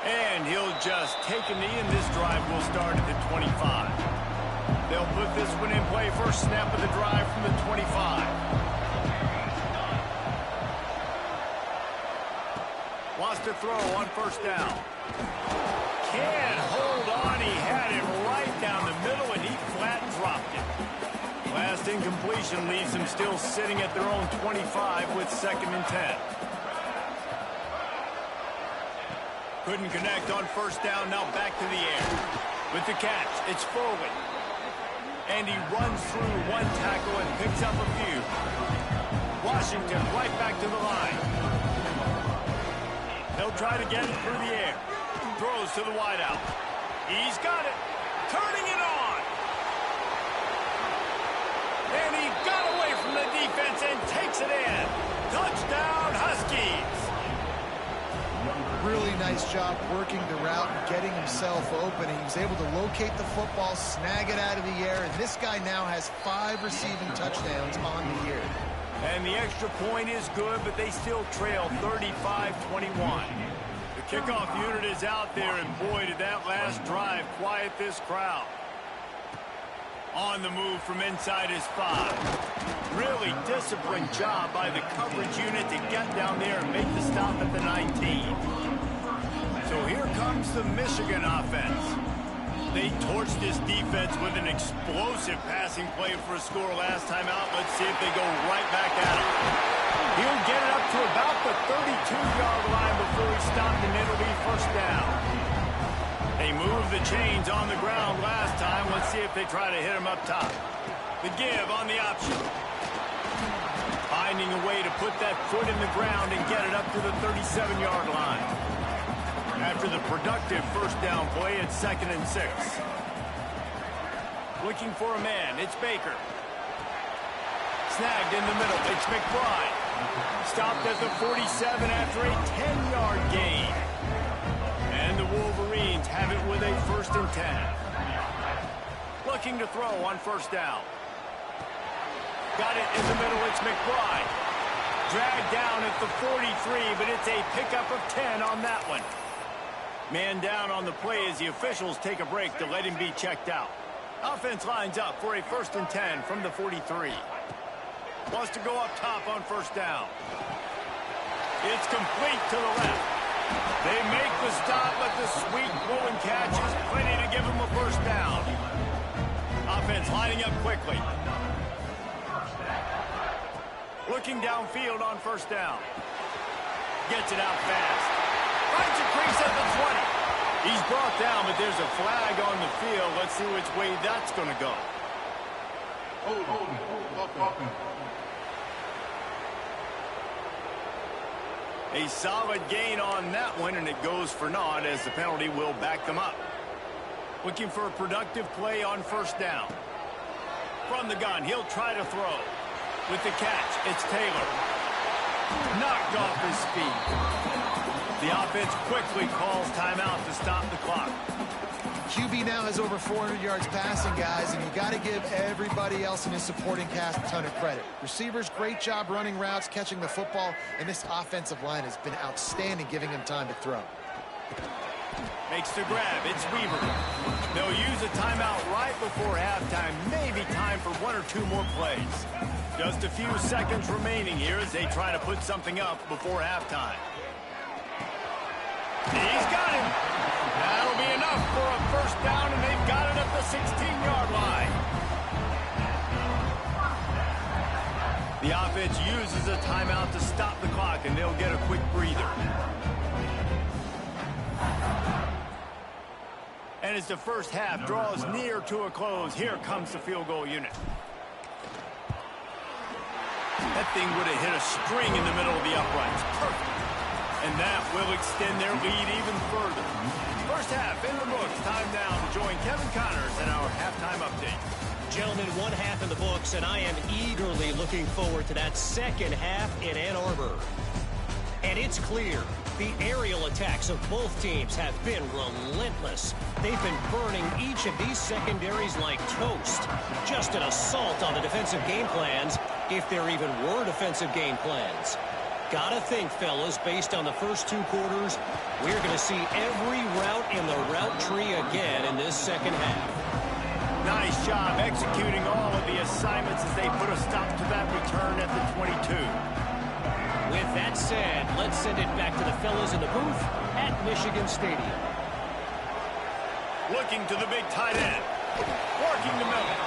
And he'll just take a knee, and this drive will start at the 25. They'll put this one in play. First snap of the drive from the 25. Wants to throw on first down. Can't hold on. He had it right down the middle, and he flat dropped it. Glad last incompletion leaves them still sitting at their own 25 with 2nd and 10. Couldn't connect on 1st down, now back to the air. With the catch, it's forward. And he runs through one tackle and picks up a few. Washington right back to the line. He'll try to get it through the air. Throws to the wideout. He's got it. Turning it on. And he got away from the defense and takes it in. Touchdown, Huskies. Really nice job working the route and getting himself open. He was able to locate the football, snag it out of the air, and this guy now has 5 receiving touchdowns on the year. And the extra point is good, but they still trail 35-21. The kickoff unit is out there, and boy, did that last drive quiet this crowd. On the move from inside his 5. Really disciplined job by the coverage unit to get down there and make the stop at the 19. So here comes the Michigan offense. They torched this defense with an explosive passing play for a score last time out. Let's see if they go right back at it. He'll get it up to about the 32-yard line before he stopped, and it'll be 1st down. They moved the chains on the ground last time. Let's see if they try to hit him up top. The give on the option. Finding a way to put that foot in the ground and get it up to the 37-yard line. After the productive 1st down play, it's 2nd and 6. Looking for a man, it's Baker. Snagged in the middle, it's McBride. Stopped at the 47 after a 10-yard gain. And the Wolverines have it with a 1st and 10. Looking to throw on 1st down. Got it in the middle, it's McBride. Dragged down at the 43, but it's a pickup of 10 on that one. Man down on the play as the officials take a break to let him be checked out. Offense lines up for a 1st and 10 from the 43. Wants to go up top on 1st down. It's complete to the left. They make the stop, but the sweet pulling catch is plenty to give them a 1st down. Offense lining up quickly. Looking downfield on 1st down. Gets it out fast. Finds a crease at the 20. He's brought down, but there's a flag on the field. Let's see which way that's going to go. A solid gain on that one, and it goes for naught as the penalty will back them up. Looking for a productive play on 1st down. From the gun, he'll try to throw. With the catch, it's Taylor. Knocked off his feet. The offense quickly calls timeout to stop the clock. QB now has over 400 yards passing, guys, and you got to give everybody else in his supporting cast a ton of credit. Receivers, great job running routes, catching the football, and this offensive line has been outstanding, giving him time to throw. Makes the grab. It's Weaver. They'll use a timeout right before halftime. Maybe time for 1 or 2 more plays. Just a few seconds remaining here as they try to put something up before halftime. He's got him. That'll be enough for a 1st down, and they've got it at the 16-yard line. The offense uses a timeout to stop the clock, and they'll get a quick breather. And as the 1st half draws near to a close, here comes the field goal unit. That thing would have hit a string in the middle of the uprights. Perfect. And that will extend their lead even further. 1st half in the books. Time now to join Kevin Connors in our halftime update. Gentlemen, 1 half in the books, and I am eagerly looking forward to that 2nd half in Ann Arbor. And it's clear, the aerial attacks of both teams have been relentless. They've been burning each of these secondaries like toast. Just an assault on the defensive game plans, if there even were defensive game plans. Gotta think, fellas, based on the first 2 quarters, we're going to see every route in the route tree again in this 2nd half. Nice job executing all of the assignments as they put a stop to that return at the 22. With that said, let's send it back to the fellas in the booth at Michigan Stadium. Looking to the big tight end. Working the middle.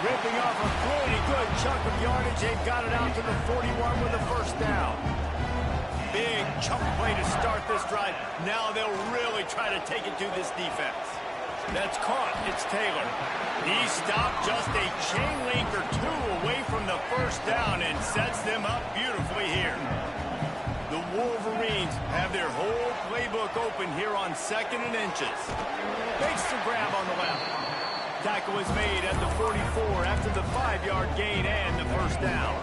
Ripping off a pretty good chunk of yardage. They've got it out to the 41 with a first down. Big chunk play to start this drive. Now they'll really try to take it to this defense. That's caught. It's Taylor. He stopped just a chain link or two away from the first down and sets them up beautifully here. The Wolverines have their whole playbook open here on 2nd and inches. Makes the grab on the left. Tackle is made at the 44 after the 5-yard gain and the first down.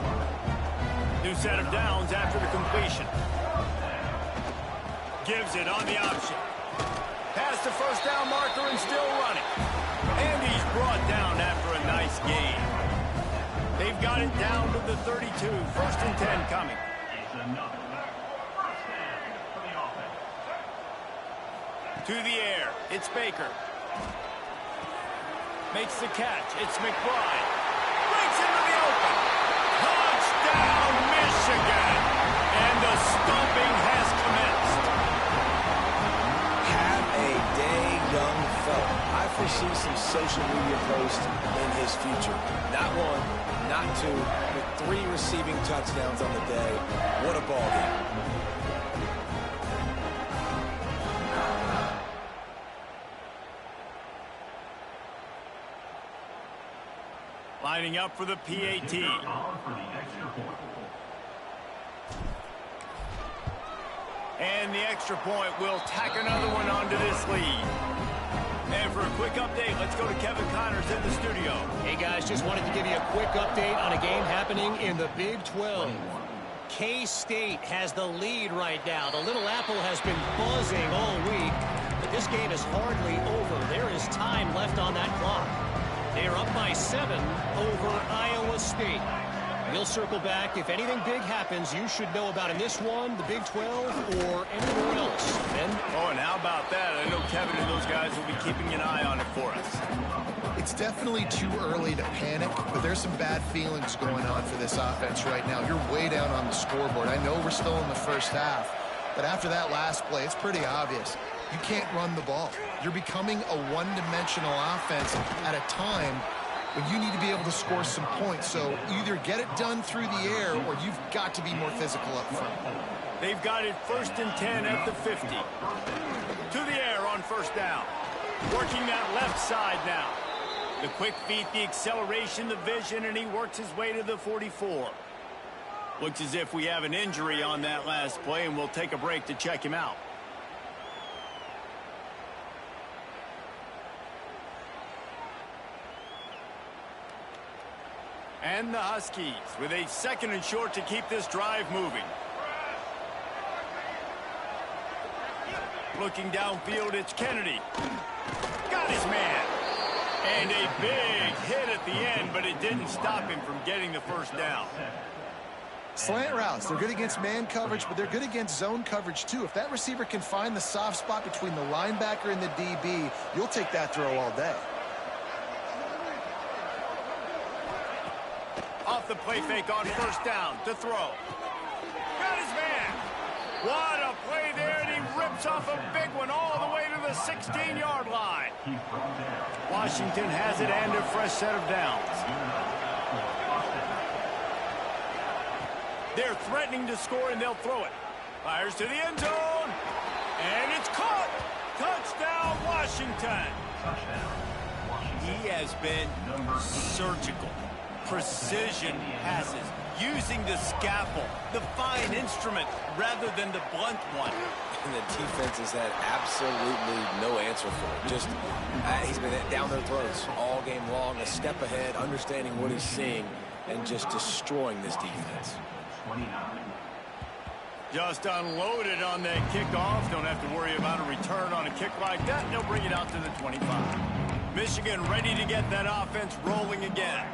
New set of downs after the completion. Gives it on the option. Past the first down marker and still running. And he's brought down after a nice gain. They've got it down to the 32. 1st and 10 coming. To the air. It's Baker. Makes the catch. It's McBride. Breaks into the open. Touchdown, Michigan. And the stomping has commenced. Have a day, young fella. I foresee some social media posts in his future. Not one, not two, but 3 receiving touchdowns on the day. What a ball game. Lining up for the PAT. And the extra point will tack another one onto this lead. And for a quick update, let's go to Kevin Connors in the studio. Hey guys, just wanted to give you a quick update on a game happening in the Big 12. K-State has the lead right now. The Little Apple has been buzzing all week, but this game is hardly over. There is time left on that clock. They are up by 7 over Iowa State. We'll circle back. If anything big happens, you should know about in this one, the Big 12, or anywhere else. Ben? Oh, and how about that? I know Kevin and those guys will be keeping an eye on it for us. It's definitely too early to panic, but there's some bad feelings going on for this offense right now. You're way down on the scoreboard. I know we're still in the first half, but after that last play, it's pretty obvious. You can't run the ball. You're becoming a one-dimensional offense at a time when you need to be able to score some points. So either get it done through the air or you've got to be more physical up front. They've got it 1st and 10 at the 50. To the air on first down. Working that left side now. The quick feet, the acceleration, the vision, and he works his way to the 44. Looks as if we have an injury on that last play, and we'll take a break to check him out. And the Huskies with a 2nd and short to keep this drive moving. Looking downfield, it's Kennedy. Got his man. And a big hit at the end, but it didn't stop him from getting the first down. Slant routes, they're good against man coverage, but they're good against zone coverage too. If that receiver can find the soft spot between the linebacker and the DB, you'll take that throw all day. Off the play fake on first down to throw. Got his man. What a play there, and he rips off a big one all the way to the 16-yard line. Washington has it and a fresh set of downs. They're threatening to score, and they'll throw it. Fires to the end zone, and it's caught. Touchdown, Washington. He has been surgical. Precision passes, using the scalpel, the fine instrument, rather than the blunt one. And the defense has had absolutely no answer for it. Just, he's been down their throats all game long, a step ahead, understanding what he's seeing, and just destroying this defense. Just unloaded on that kickoff. Don't have to worry about a return on a kick like that. They'll bring it out to the 25. Michigan ready to get that offense rolling again.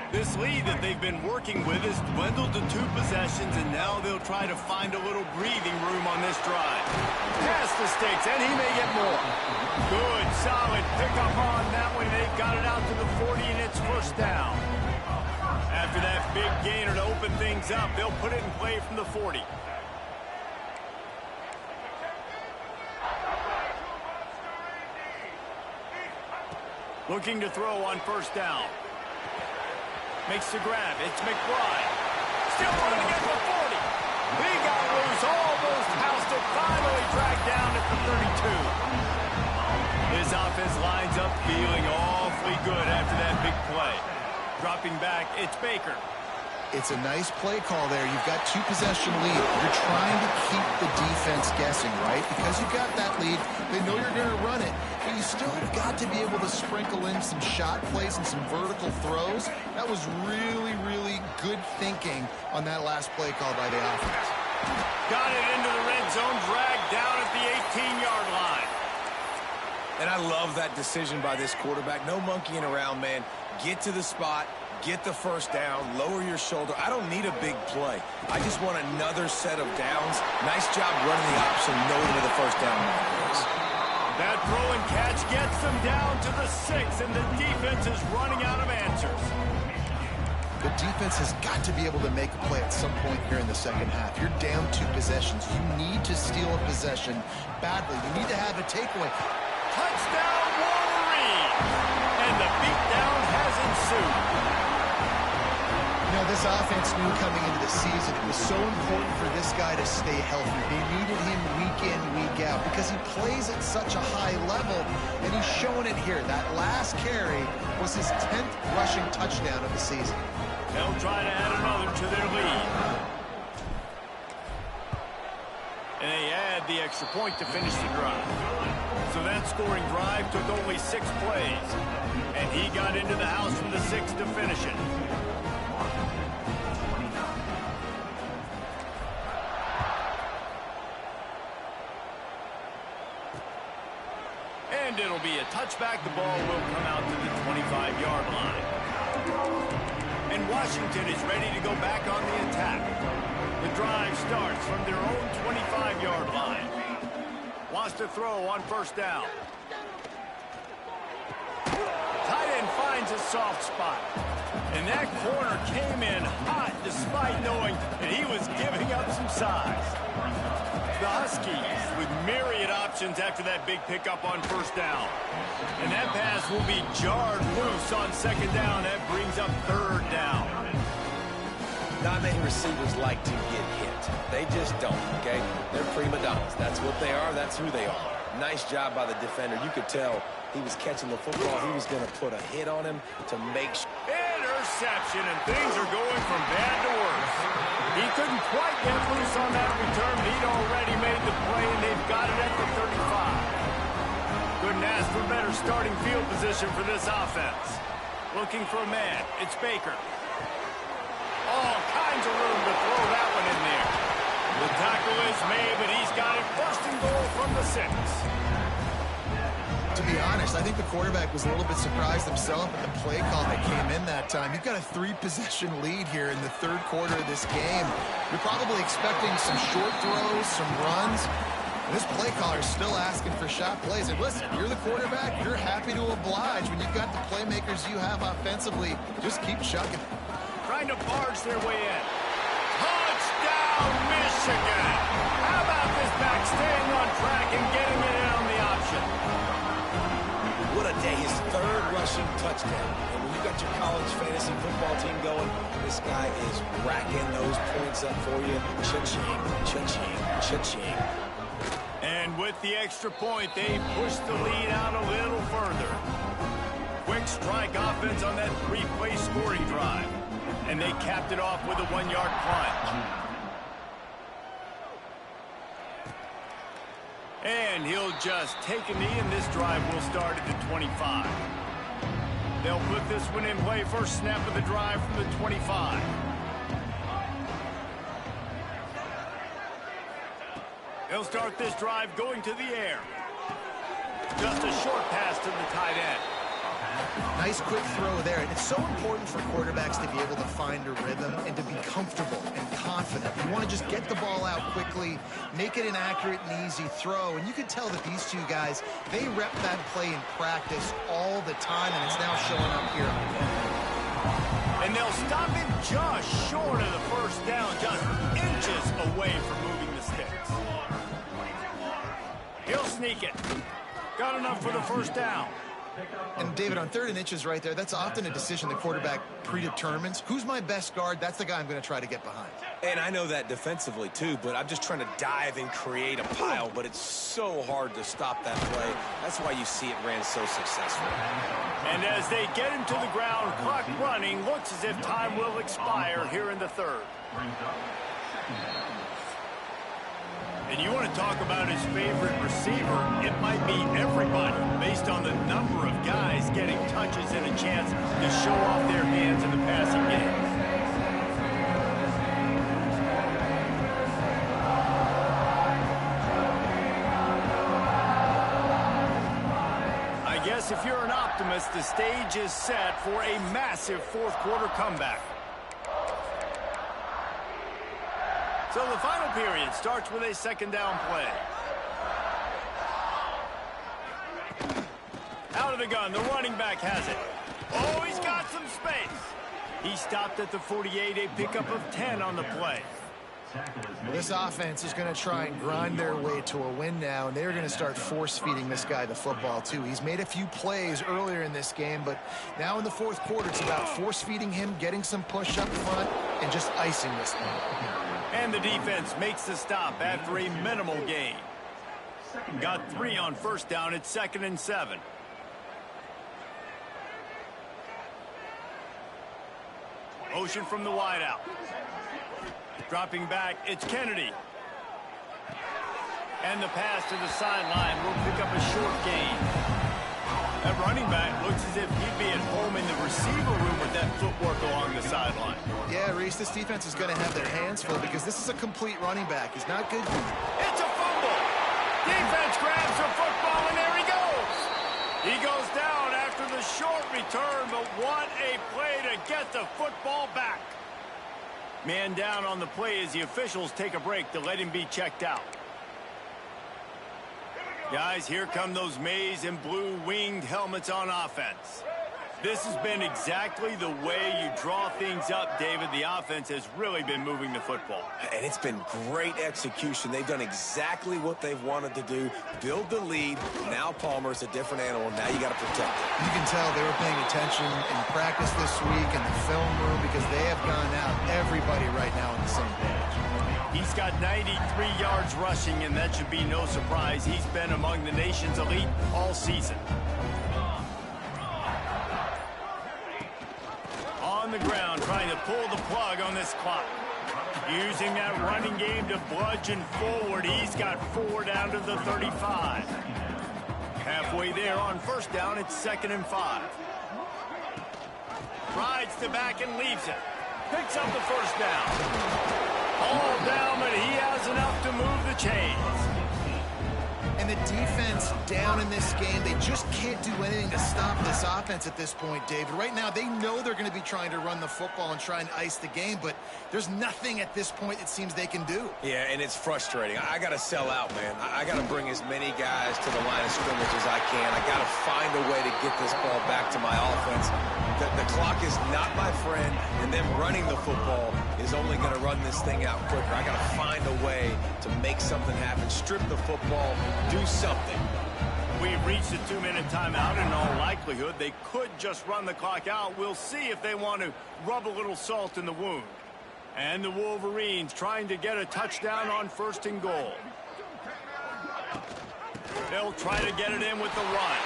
This lead that they've been working with is dwindled to 2 possessions, and now they'll try to find a little breathing room on this drive. Past the stakes, and he may get more. Good, solid pickup on that one. They've got it out to the 40, and it's first down. After that big gainer to open things up, they'll put it in play from the 40. Looking to throw on first down. Makes the grab. It's McBride. Still running to get the 40. He got loose, almost housed it, finally dragged down at the 32. His offense lines up feeling awfully good after that big play. Dropping back, it's Baker. It's a nice play call there. You've got 2-possession lead. You're trying to keep the defense guessing, right? Because you've got that lead, they know you're going to run it, but you still have got to be able to sprinkle in some shot plays and some vertical throws. That was really, really good thinking on that last play call by the offense. Got it into the red zone, dragged down at the 18-yard line. And I love that decision by this quarterback. No monkeying around, man. Get to the spot, get the first down, lower your shoulder. I don't need a big play. I just want another set of downs. Nice job running the option, knowing where the first down is. That throw and catch gets them down to the 6, and the defense is running out of answers. The defense has got to be able to make a play at some point here in the second half. You're down 2 possessions. You need to steal a possession badly. You need to have a takeaway. Touchdown, Wolverine! And the beatdown has ensued. You know, this offense knew coming into the season it was so important for this guy to stay healthy. They needed him week in, week out because he plays at such a high level, and he's showing it here. That last carry was his 10th rushing touchdown of the season. They'll try to add another to their lead. And they add the extra point to finish the drive. So that scoring drive took only 6 plays. And he got into the house from the 6 to finish it. And it'll be a touchback. The ball will come out to the 25-yard line. And Washington is ready to go back on the attack. The drive starts from their own 25-yard line. Wants to throw on first down. Tight end finds a soft spot. And that corner came in hot despite knowing that he was giving up some size. The Huskies with myriad options after that big pickup on first down. And that pass will be jarred loose on second down. That brings up third down. Not many receivers like to get hit. They just don't, okay? They're prima donnas. That's what they are. That's who they are. Nice job by the defender. You could tell he was catching the football. He was going to put a hit on him to make sure. Interception, and things are going from bad to worse. He couldn't quite get loose on that return. He'd already made the play, and they've got it at the 35. Couldn't ask for better starting field position for this offense. Looking for a man. It's Baker. All kinds of room to throw that one in there. The tackle is made, but he's got it first and goal from the 6. To be honest, I think the quarterback was a little bit surprised himself at the play call that came in that time. You've got a 3-possession lead here in the third quarter of this game. You're probably expecting some short throws, some runs. And this play caller is still asking for shot plays. And listen, you're the quarterback. You're happy to oblige. When you've got the playmakers you have offensively, just keep chugging. Trying to barge their way in. Touchdown, Michigan! How about this back staying on track and getting it in on the option? What a day. His 3rd rushing touchdown. And when you got your college fantasy football team going, this guy is racking those points up for you. Cha-ching, cha-ching, cha-ching. And with the extra point, they push the lead out a little further. Quick strike offense on that 3-play scoring drive. And they capped it off with a 1-yard plunge. And he'll just take a knee, and this drive will start at the 25. They'll put this one in play. First snap of the drive from the 25. They'll start this drive going to the air. Just a short pass to the tight end. Nice quick throw there. And it's so important for quarterbacks to be able to find a rhythm and to be comfortable and confident. You want to just get the ball out quickly, make it an accurate and easy throw. And you can tell that these two guys, they rep that play in practice all the time, and it's now showing up here. And they'll stop him just short of the first down, just inches away from moving the sticks. He'll sneak it. Got enough for the first down. And David, on 3rd and inches right there, that's often a decision the quarterback predetermines. Who's my best guard? That's the guy I'm going to try to get behind. And I know that defensively too, but I'm just trying to dive and create a pile, but it's so hard to stop that play. That's why you see it ran so successful. And as they get him to the ground, clock running, looks as if time will expire here in the 3rd. And you want to talk about his favorite receiver, it might be everybody based on the number of guys getting touches and a chance to show off their hands in the passing game. I guess if you're an optimist, the stage is set for a massive 4th quarter comeback. So the final period starts with a 2nd down play. Out of the gun, the running back has it. Oh, he's got some space. He stopped at the 48, a pickup of 10 on the play. This offense is going to try and grind their way to a win now, and they're going to start force-feeding this guy the football, too. He's made a few plays earlier in this game, but now in the 4th quarter, it's about force-feeding him, getting some push up front, and just icing this thing. And the defense makes the stop after a minimal gain. Got 3 on 1st down. It's 2nd and 7. Motion from the wideout. Dropping back, it's Kennedy. And the pass to the sideline will pick up a short gain. That running back looks as if he'd be at home in the receiver room with that footwork along the sideline. Yeah, Reese, this defense is going to have their hands full because this is a complete running back. He's not good. It's a fumble. Defense grabs the football, and there he goes. He goes down after the short return, but what a play to get the football back. Man down on the play as the officials take a break to let him be checked out. Guys, here come those maize and blue winged helmets on offense. This has been exactly the way you draw things up, David. The offense has really been moving the football. And it's been great execution. They've done exactly what they've wanted to do. Build the lead. Now Palmer's a different animal. Now you got to protect it. You can tell they were paying attention in practice this week in the film room because they have gone out, everybody right now on the same page. He's got 93 yards rushing, and that should be no surprise. He's been among the nation's elite all season. On the ground, trying to pull the plug on this clock. Using that running game to bludgeon forward. He's got 4 down to the 35. Halfway there on 1st down, it's 2nd and 5. Rides to back and leaves it. Picks up the 1st down. All down, but he has enough to move the chains. And the defense down in this game, they just can't do anything to stop this offense at this point, David. Right now, they know they're going to be trying to run the football and try and ice the game, but there's nothing at this point it seems they can do. Yeah, and it's frustrating. I got to sell out, man. I got to bring as many guys to the line of scrimmage as I can. I got to find a way to get this ball back to my offense. The clock is not my friend, and them running the football is only going to run this thing out quicker. I got to find a way to make something happen, strip the football, do something. We've reached a 2-minute timeout. In all likelihood, they could just run the clock out. We'll see if they want to rub a little salt in the wound. And the Wolverines trying to get a touchdown on 1st and goal. They'll try to get it in with the run.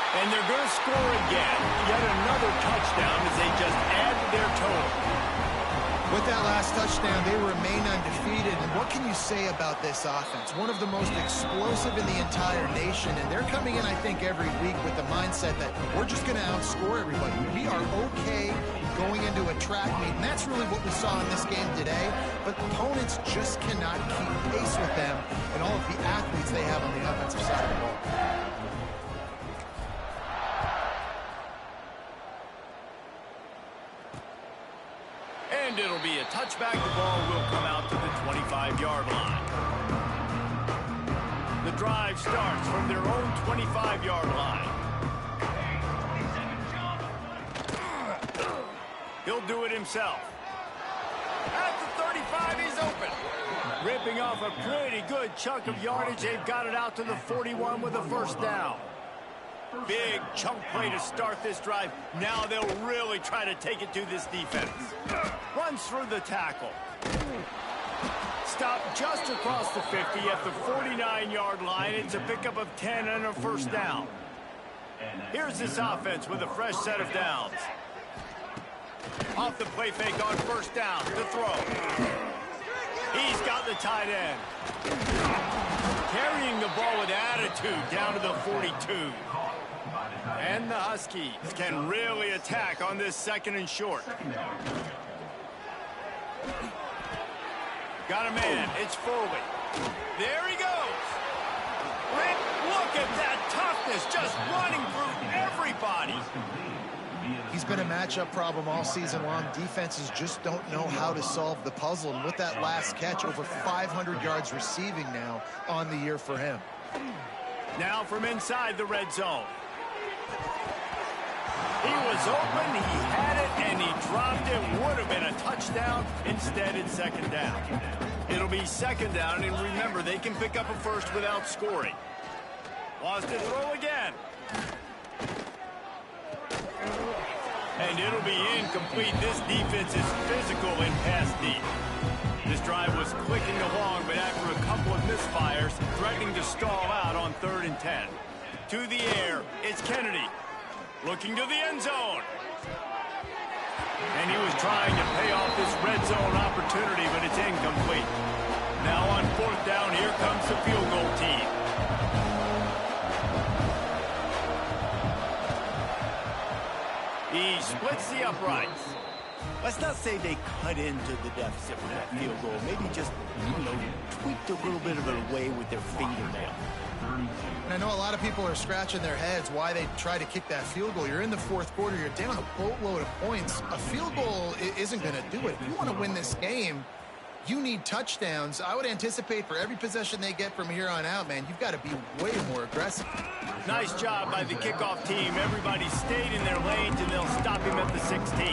And they're going to score again. Yet another touchdown as they just add to their total. With that last touchdown, they remain undefeated. And what can you say about this offense? One of the most explosive in the entire nation. And they're coming in, I think, every week with the mindset that we're just going to outscore everybody. We are okay going into a track meet. And that's really what we saw in this game today. But opponents just cannot keep pace with them and all of the athletes they have on the offensive side of the ball. And it'll be a touchback. The ball will come out to the 25-yard line. The drive starts from their own 25-yard line. He'll do it himself. At the 35, he's open. Ripping off a pretty good chunk of yardage. They've got it out to the 41 with a 1st down. Big chunk play to start this drive. Now they'll really try to take it to this defense. Runs through the tackle. Stop just across the 50 at the 49-yard line. It's a pickup of 10 and a first down. Here's this offense with a fresh set of downs. Off the play fake on first down to throw. He's got the tight end. Carrying the ball with attitude down to the 42. And the Huskies can really attack on this second and short. Got a man. It's Foley. There he goes. Look at that toughness, just running through everybody. He's been a matchup problem all season long. Defenses just don't know how to solve the puzzle. And with that last catch, over 500 yards receiving now on the year for him. Now from inside the red zone. He was open, he had it, and he dropped it. Would have been a touchdown. Instead, it's second down. It'll be second down, and remember, they can pick up a first without scoring. Wants to throw again. And it'll be incomplete. This defense is physical and pass deep. This drive was clicking along, but after a couple of misfires, threatening to stall out on 3rd and 10. To the air, it's Kennedy. Looking to the end zone. And he was trying to pay off this red zone opportunity, but it's incomplete. Now on 4th down, here comes the field goal team. He splits the uprights. Let's not say they cut into the deficit with that field goal. Maybe just, tweaked a little bit of it away with their fingernail. And I know a lot of people are scratching their heads why they try to kick that field goal. You're in the 4th quarter. You're down a boatload of points. A field goal isn't going to do it. If you want to win this game, you need touchdowns. I would anticipate for every possession they get from here on out, man, you've got to be way more aggressive. Nice job by the kickoff team. Everybody stayed in their lanes, and they'll stop him at the 16.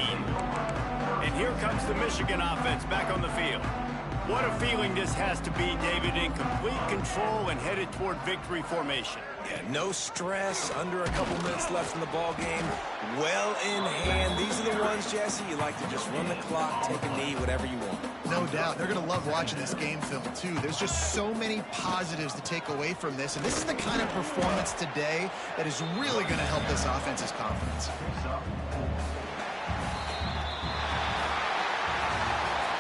And here comes the Michigan offense back on the field. What a feeling this has to be, David, in complete control and headed toward victory formation. Yeah, no stress, under a couple minutes left in the ball game, well in hand. These are the ones, Jesse, you like to just run the clock, take a knee, whatever you want. No doubt. They're going to love watching this game film, too. There's just so many positives to take away from this, and this is the kind of performance today that is really going to help this offense's confidence.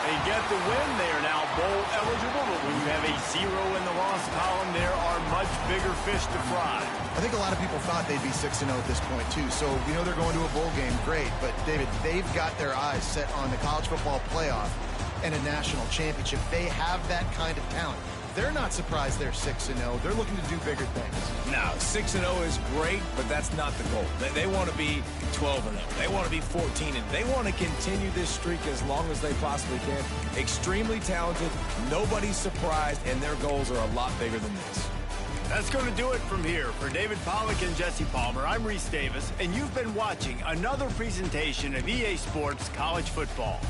They get the win. They are now bowl eligible, but when you have a 0 in the loss column, there are much bigger fish to fry. I think a lot of people thought they'd be 6-0 at this point, too. So, they're going to a bowl game. Great. But, David, they've got their eyes set on the college football playoff and a national championship. They have that kind of talent. They're not surprised they're 6-0. They're looking to do bigger things. Now, 6-0 is great, but that's not the goal. They want to be 12-0. They want to be 14-0. They want to continue this streak as long as they possibly can. Extremely talented, nobody's surprised, and their goals are a lot bigger than this. That's going to do it from here. For David Pollack and Jesse Palmer, I'm Reese Davis, and you've been watching another presentation of EA Sports College Football.